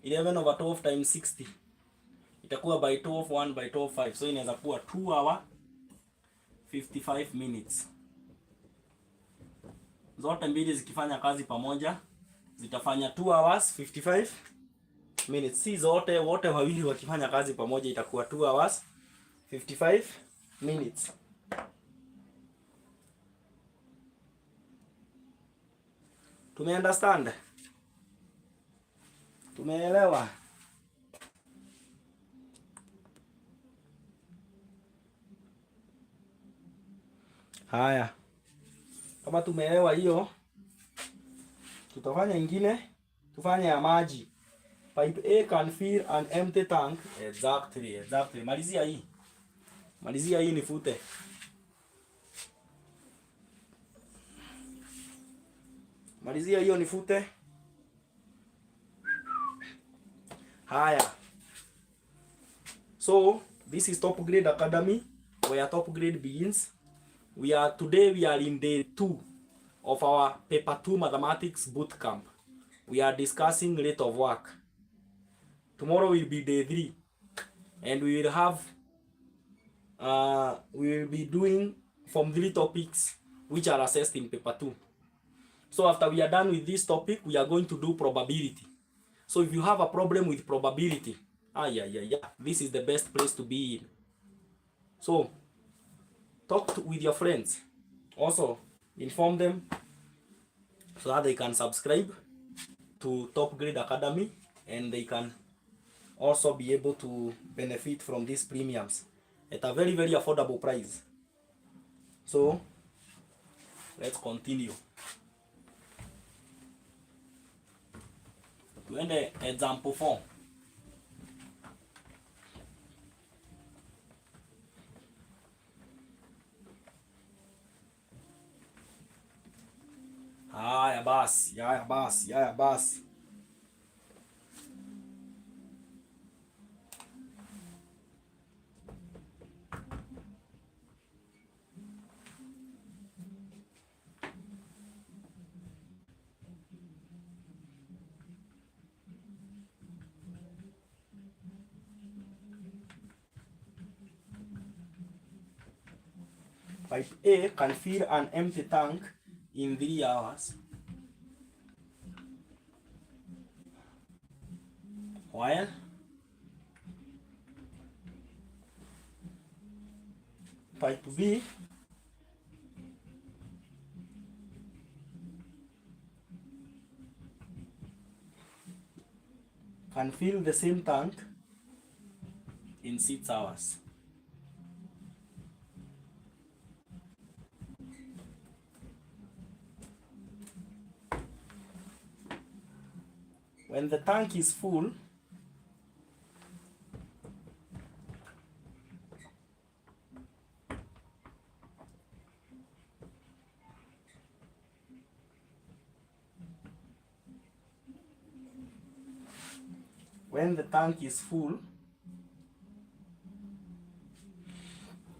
11 over 12 times 60 itakuwa by 12 1 by 12 5. So inaweza kuwa 2 hour 55 minutes. Zote mbili zikifanya kazi pamoja zitafanya 2 hours 55 minutes. Si zote, wote wawili wakifanya kazi pamoja itakuwa 2 hours 55 minutes. Tume understand? Tumeelewa? Haya. Kama tumeelewa hiyo, tutafanya ingine, tufanye ya maji. Pipe A can fill an empty tank. Exactly. Malizia hii. Malizia hii nifute. Malizia hiyo nifute. Haya. So, this is Top Grade Academy, where Top Grade begins. Today we are in day 2 of our paper 2 mathematics bootcamp. We are discussing rate of work. Tomorrow will be day 3, and we will have we will be doing from 3 topics which are assessed in paper 2. So after we are done with this topic, we are going to do probability. So if you have a problem with probability, this is the best place to be in. So talk with your friends. Also inform them so that they can subscribe to Top Grade Academy, and they can also be able to benefit from these premiums at a very, very affordable price. So let's continue. Tuende example 4. basi. Pipe A can fill an empty tank in 3 hours, while pipe B can fill the same tank in 6 hours. When the tank is full,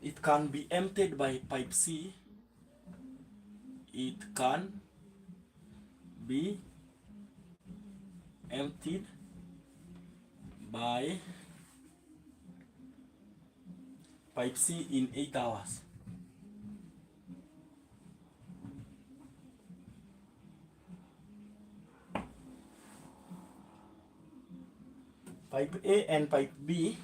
it can be emptied by pipe C. It can be emptied by pipe C in 8 hours. Pipe A and pipe B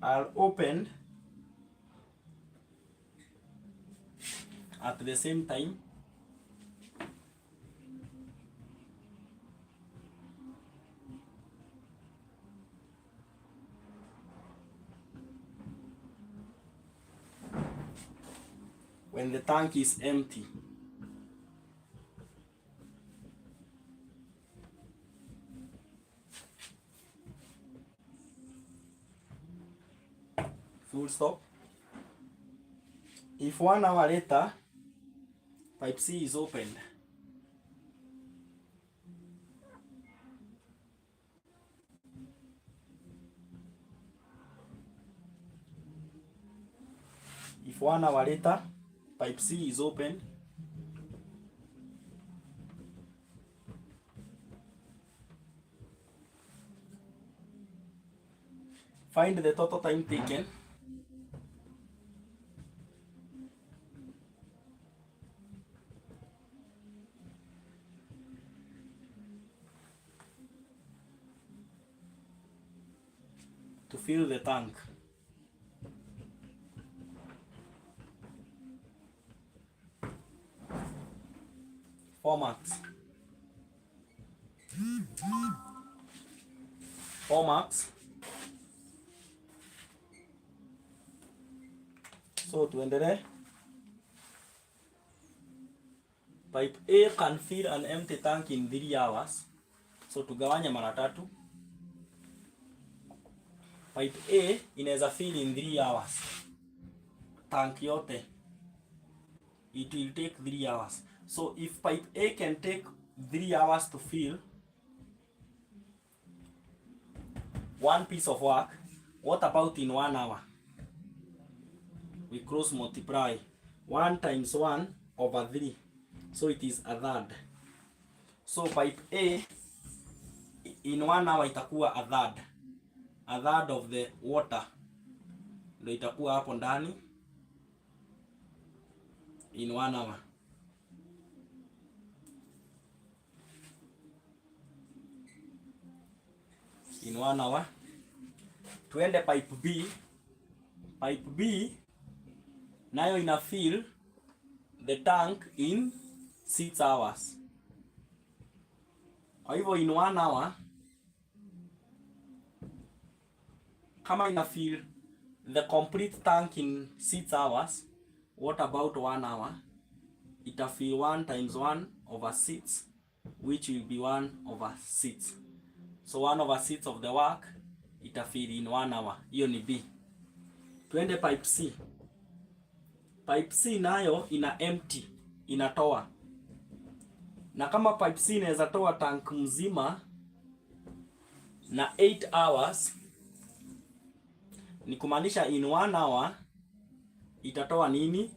are opened at the same time when the tank is empty. Full stop. If 1 hour later pipe C is opened, if 1 hour later pipe C is opened, find the total time taken to fill the tank. Four marks. So tuendelee. Pipe A can fill an empty tank in 3 hours. So tugawanye mara tatu. Pipe A inaweza fill in 3 hours. Tank yote. It will take 3 hours. So if pipe A can take 3 hours to fill one piece of work, what about in 1 hour? We cross multiply. 1 times 1 over 3. So it is a third. So pipe A in 1 hour itakuwa a third. A third of the water ndio itakuwa hapo ndani in 1 hour. In 1 hour. Tuende pipe B. Pipe B nayo ina fill the tank in 6 hours. Kwa hivyo in 1 hour kama ina fill the complete tank in 6 hours, what about 1 hour? Ita fill 1 times 1 over 6, which will be 1 over 6. So 1 over 6 of the work itafill in 1 hour. Hiyo ni B. Twende pipe C. Pipe C nayo ina empty, inatoa. Na kama pipe C inaweza toa tank mzima na 8 hours, ni kumaanisha in 1 hour itatoa nini?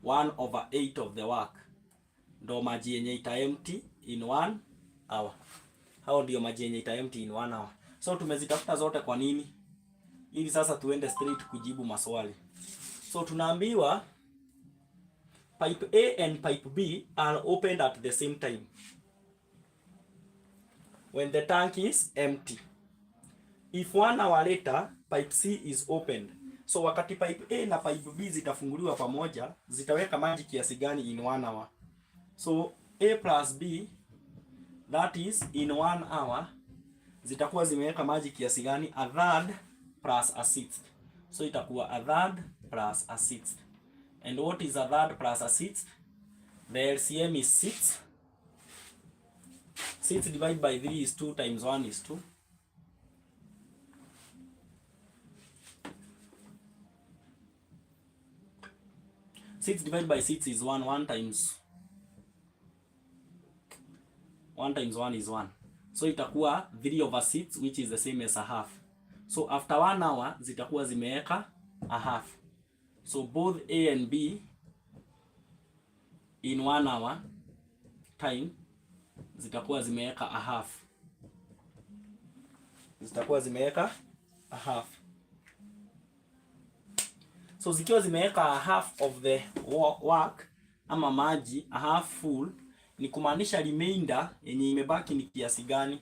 1/8 of the work. Ndo maji yenye ita empty in 1 hour. Hao ndio maji yenye ita empty in 1 hour. So tumezitafuta zote kwa nini? Ili sasa tuende straight kujibu maswali. So tunaambiwa pipe A and pipe B are opened at the same time when the tank is empty. If 1 hour later pipe C is opened. So wakati pipe A na pipe B zitafunguliwa pamoja, zitaweka maji kiasi gani in 1 hour? So A plus B, that is in 1 hour, zitakuwa zimeweka maji kiasi gani? A third plus a sixth. So itakuwa a third plus a sixth. And what is a third plus a sixth? The LCM is 6. 6 divided by 3 is 2 times 1 is 2. Six divided by 6 is 1. 1 times 1 is 1. So itakuwa 3/6, which is the same as a half. So after 1 hour zitakuwa zimeweka a half. So both A and B in 1 hour time zitakuwa zimeweka a half. Zitakuwa zimeweka a half. So zikiwa zimeweka a half of the work ama maji, a half full, ni kumaanisha remainder yenye imebaki ni kiasi gani?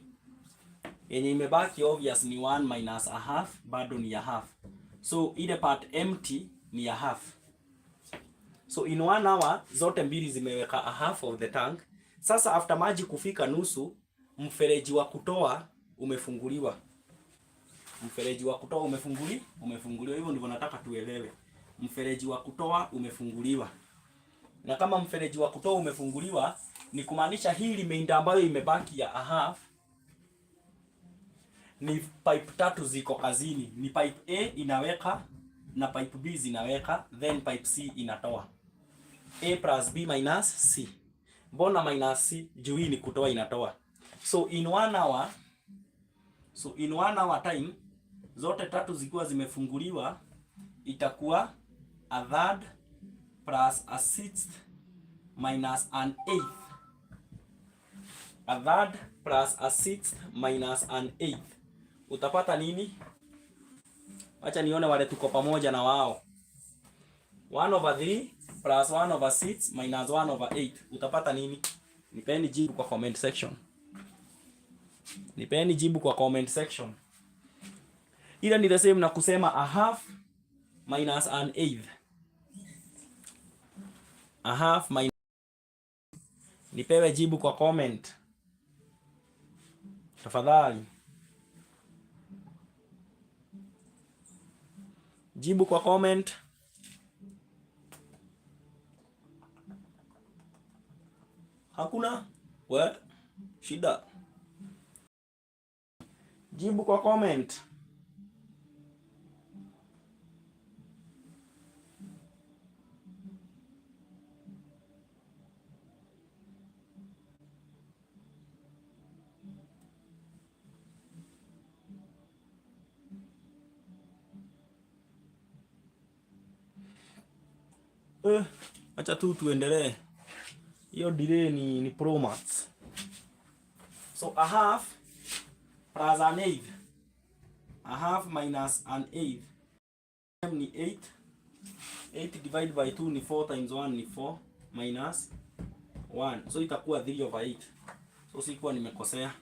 Yenye imebaki obvious ni 1 minus a half, bado ni a half. So ile part empty ni a half. So in 1 hour zote mbili zimeweka a half of the tank. Sasa after maji kufika nusu, mfereji wa kutoa umefunguliwa. Mfereji wa kutoa umefunguliwa. Hivyo ndivyo nataka tuelewe. Mfereji wa kutoa umefunguliwa. Na kama mfereji wa kutoa umefunguliwa, ni kumaanisha hii remainder ambayo imebaki ya a half ni pipe tatu ziko kazini. Ni pipe A inaweka na pipe B zinaweka, then pipe C inatoa. A plus B minus C. Mbona minus C? Juu hii ni kutoa inatoa. So in 1 hour time zote tatu zikiwa zimefunguliwa, itakuwa a third plus a sixth minus an eighth. A third plus a sixth minus an eighth. Utapata nini? Acha nione wale tuko pamoja na wao. 1/3 plus 1/6 minus 1/8. Utapata nini? Nipeni jibu kwa comment section. Nipeni jibu kwa comment section. Ila ni the same na kusema a half minus an eighth. A half minus. Nipewe jibu kwa comment. Tafadhali. Jibu kwa comment. Hakuna? We? Shida. Jibu kwa comment. Acha tu tuendelee. Hiyo delay ni pro maths. So a half plus an eighth. A half minus an eighth ni 8. 8 divided by 2 ni 4 times 1 ni 4 minus 1. So itakuwa 3/8. So sikuwa nimekosea.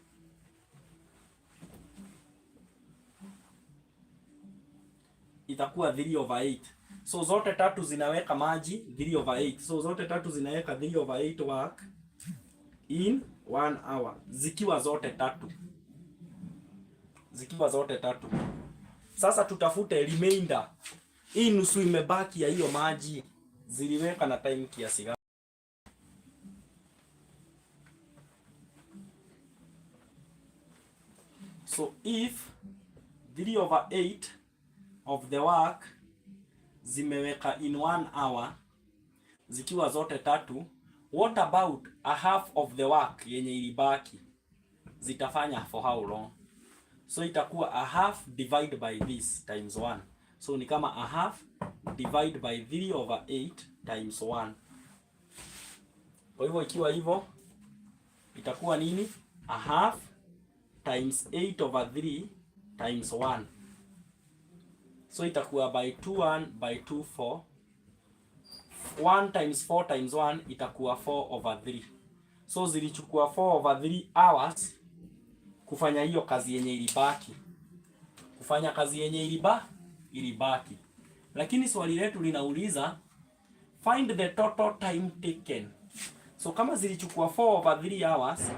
Itakuwa 3/8. So zote tatu zinaweka maji 3/8. So zote tatu zinaweka 3/8 work in 1 hour. Zikiwa zote tatu. Sasa tutafute remainder. Hii nusu imebaki ya hiyo maji ziliweka na time kiasi gani? So if 3/8 of the work zimeweka in 1 hour zikiwa zote tatu. What about a half of the work yenye ilibaki zitafanya for how long? So itakuwa a half divide by this times 1. So ni kama a half divide by 3/8 times 1. Kwa hivyo ikiwa hivyo itakuwa nini? A half times 8/3 times 1. So itakuwa by 1 by 2 4. 1 times 4 times 1 itakuwa 4/3. So zilichukua 4/3 hours kufanya hiyo kazi yenye ilibaki. Kufanya kazi yenye ilibaki. Lakini swali letu linauliza find the total time taken. So kama zilichukua 4/3 hours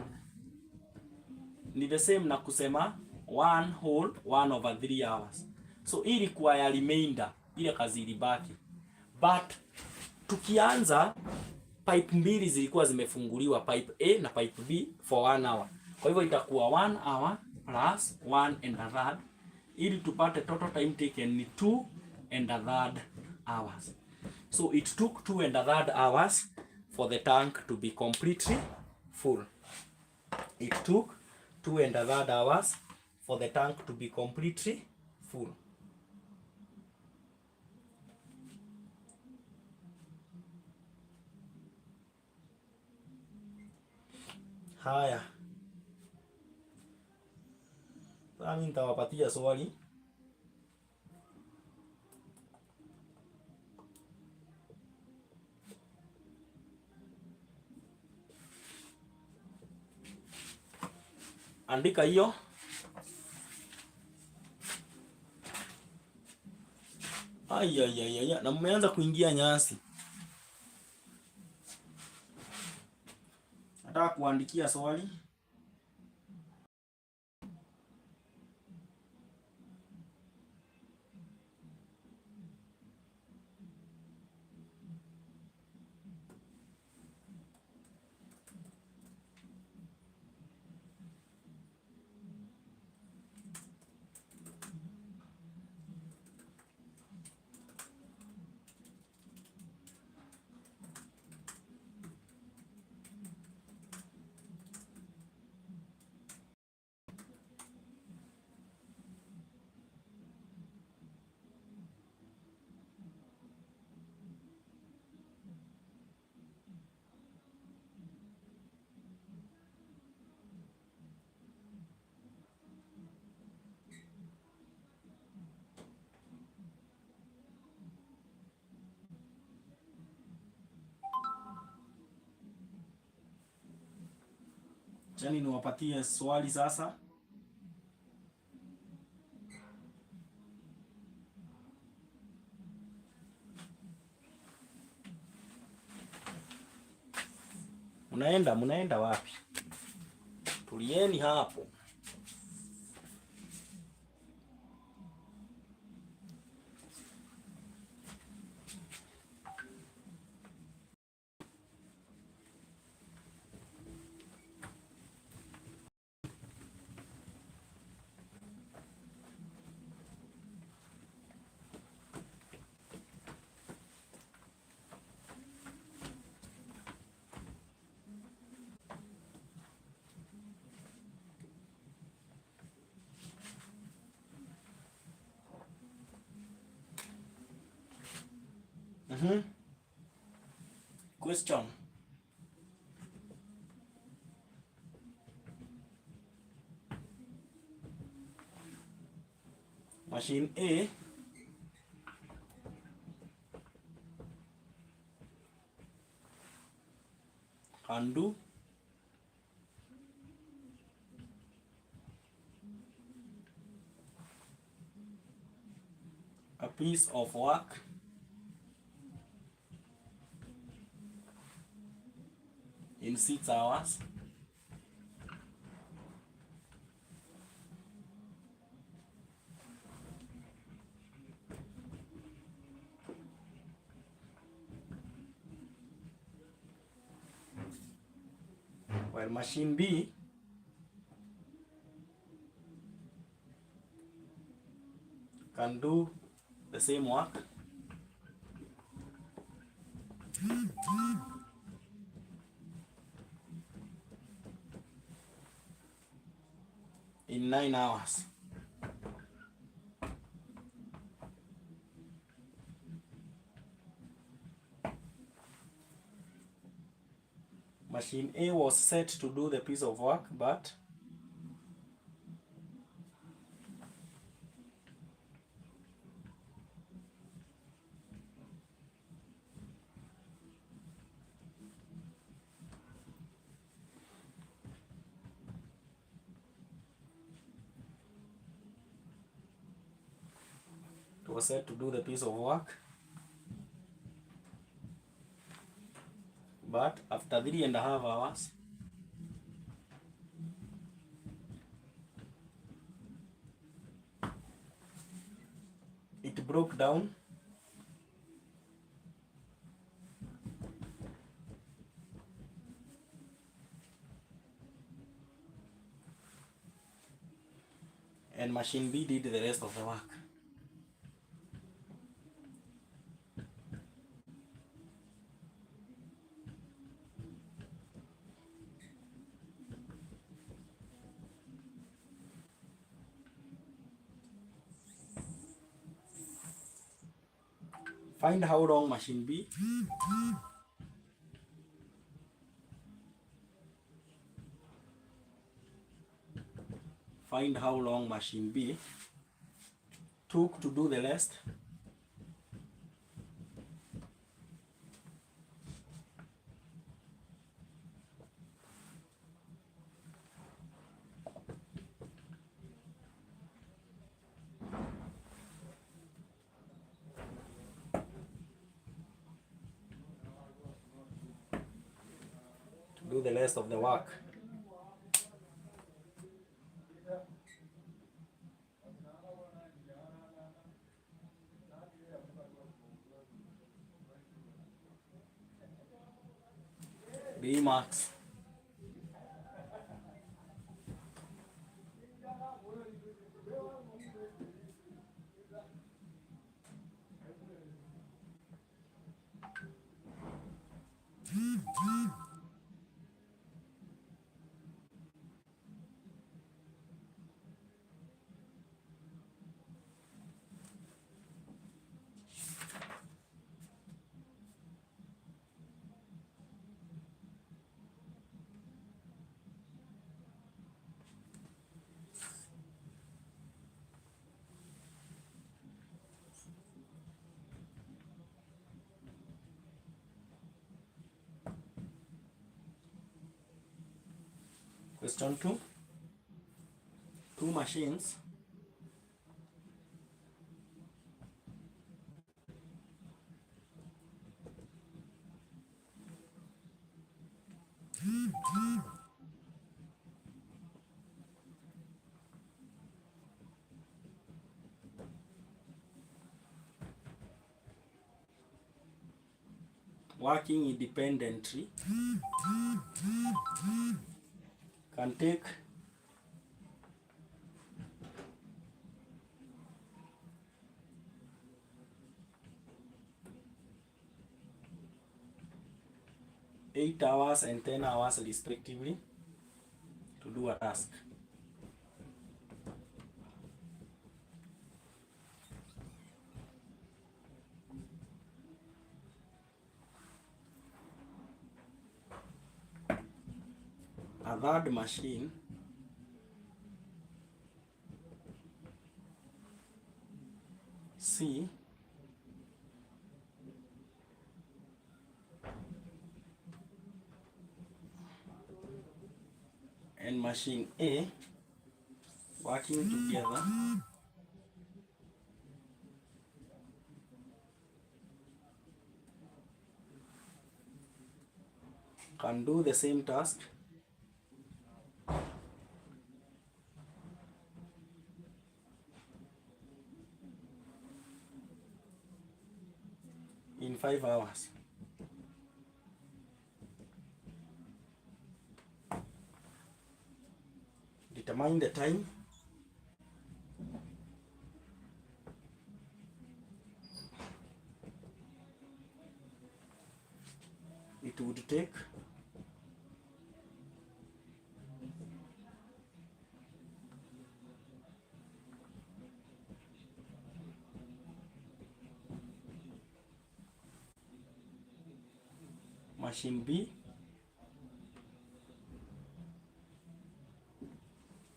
ni the same na kusema 1/3 hours. So hii ilikuwa ya remainder, ile kazi ilibaki. But tukianza pipe mbili zilikuwa zimefunguliwa, pipe A na pipe B for 1 hour. Kwa hivyo itakuwa 1 hour plus 1 1/3 ili tupate total time taken ni 2 1/3 hours. So it took 2 1/3 hours for the tank to be completely full. It took 2 1/3 hours for the tank to be completely full. Haya. Sasa mimi nitawapatia swali. Andika hiyo. Na mmeanza kuingia nyasi. Nataka kuandikia swali. Chani niwapatie swali sasa. Munaenda wapi? Tulieni hapo. Question. Machine A can do a piece of work in 6 hours. While machine B can do the same work in 9 hours. Machine A was set to do the piece of work, but it was set to do the piece of work, but after 3.5 hours, it broke down and machine B did the rest of the work. Find how long machine B took to do the rest. Do the rest of the work. B marks. Question 2. Two machines working independently can take 8 hours and 10 hours respectively to do a task. A third machine C and machine A working together can do the same task in 5 hours. Determine the time it would take machine B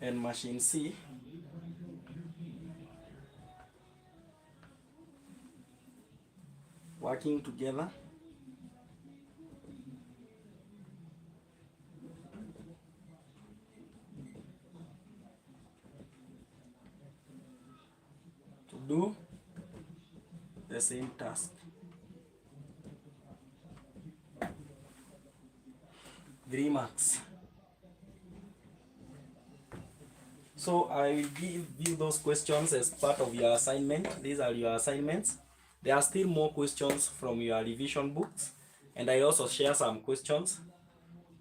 and machine C working together to do the same task. 3 marks. So I will give you those questions as part of your assignment. These are your assignments. There are still more questions from your revision books, and I also share some questions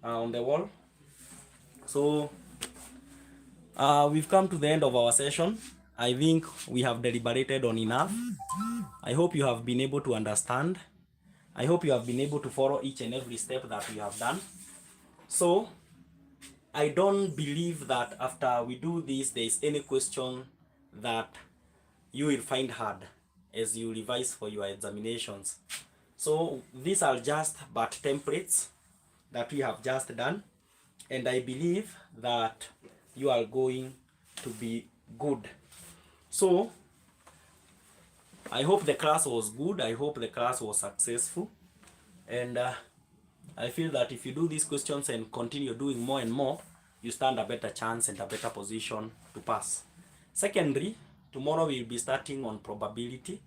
on the wall. So we've come to the end of our session. I think we have deliberated on enough. I hope you have been able to understand. I hope you have been able to follow each and every step that we have done. So I don't believe that after we do this, there is any question that you will find hard as you revise for your examinations. So these are just but templates that we have just done, and I believe that you are going to be good. So I hope the class was good. I hope the class was successful, and I feel that if you do these questions and continue doing more and more, you stand a better chance and a better position to pass. Secondly, tomorrow we will be starting on probability.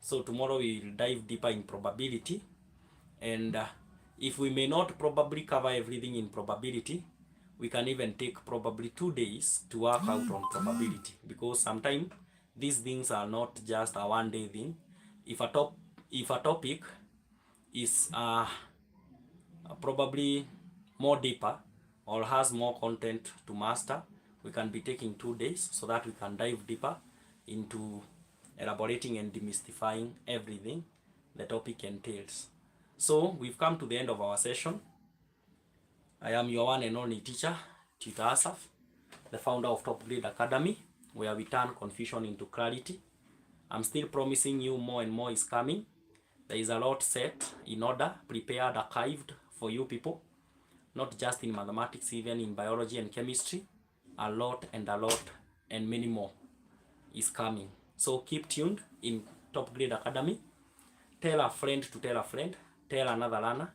So tomorrow we will dive deeper in probability, and if we may not probably cover everything in probability, we can even take probably 2 days to work out on probability, because sometimes these things are not just a one-day thing. If a topic is probably more deeper or has more content to master, we can be taking 2 days so that we can dive deeper into elaborating and demystifying everything the topic entails. So we've come to the end of our session. I am your one and only teacher, Tutor Asaf, the founder of Top Grade Academy, where we turn confusion into clarity. I'm still promising you more and more is coming. There is a lot set in order, prepared, archived for you people, not just in mathematics, even in biology and chemistry. A lot and many more is coming. So keep tuned in Top Grade Academy. Tell a friend to tell a friend, tell another learner,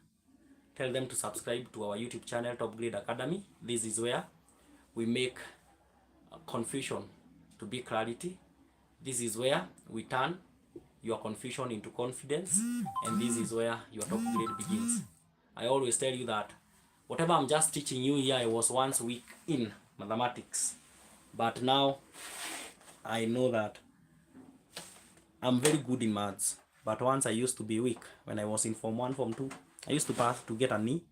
tell them to subscribe to our YouTube channel, Top Grade Academy. This is where we make confusion to be clarity. This is where we turn your confusion into confidence, and this is where your top grade begins. I always tell you that whatever I'm just teaching you here, I was once weak in mathematics, but now I know that I'm very good in maths. But once I used to be weak when I was in Form 1, Form 2. I used to pass to get an E,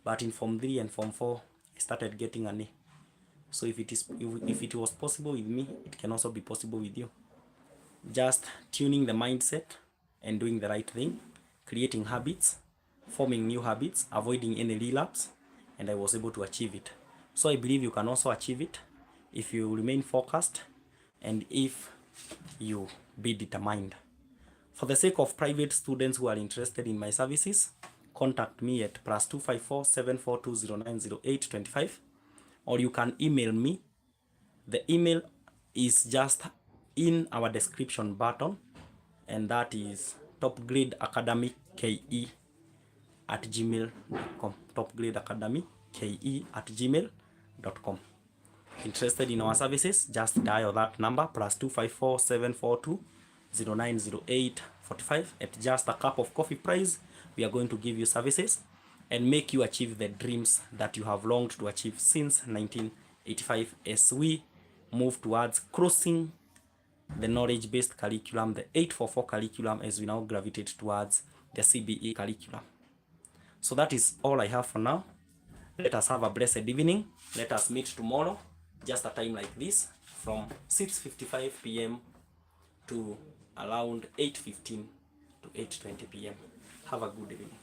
but in Form 3 and Form 4, I started getting an E. So if it was possible with me, it can also be possible with you. Just tuning the mindset and doing the right thing, creating habits, forming new habits, avoiding any relapse, and I was able to achieve it. So I believe you can also achieve it if you remain focused and if you be determined. For the sake of private students who are interested in my services, contact me at +254 742090825, or you can email me. The email is just in our description button, and that is topgradeacademyke@gmail.com. topgradeacademyke@gmail.com. Interested in our services, just dial that number +254 742090845. At just a cup of coffee price, we are going to give you services and make you achieve the dreams that you have longed to achieve since 1985, as we move towards crossing the knowledge-based curriculum, the 844 curriculum, as we now gravitate towards the CBE curriculum. So that is all I have for now. Let us have a blessed evening. Let us meet tomorrow, just a time like this, from 6:55 p.m. to around 8:15 to 8:20 p.m. Have a good evening.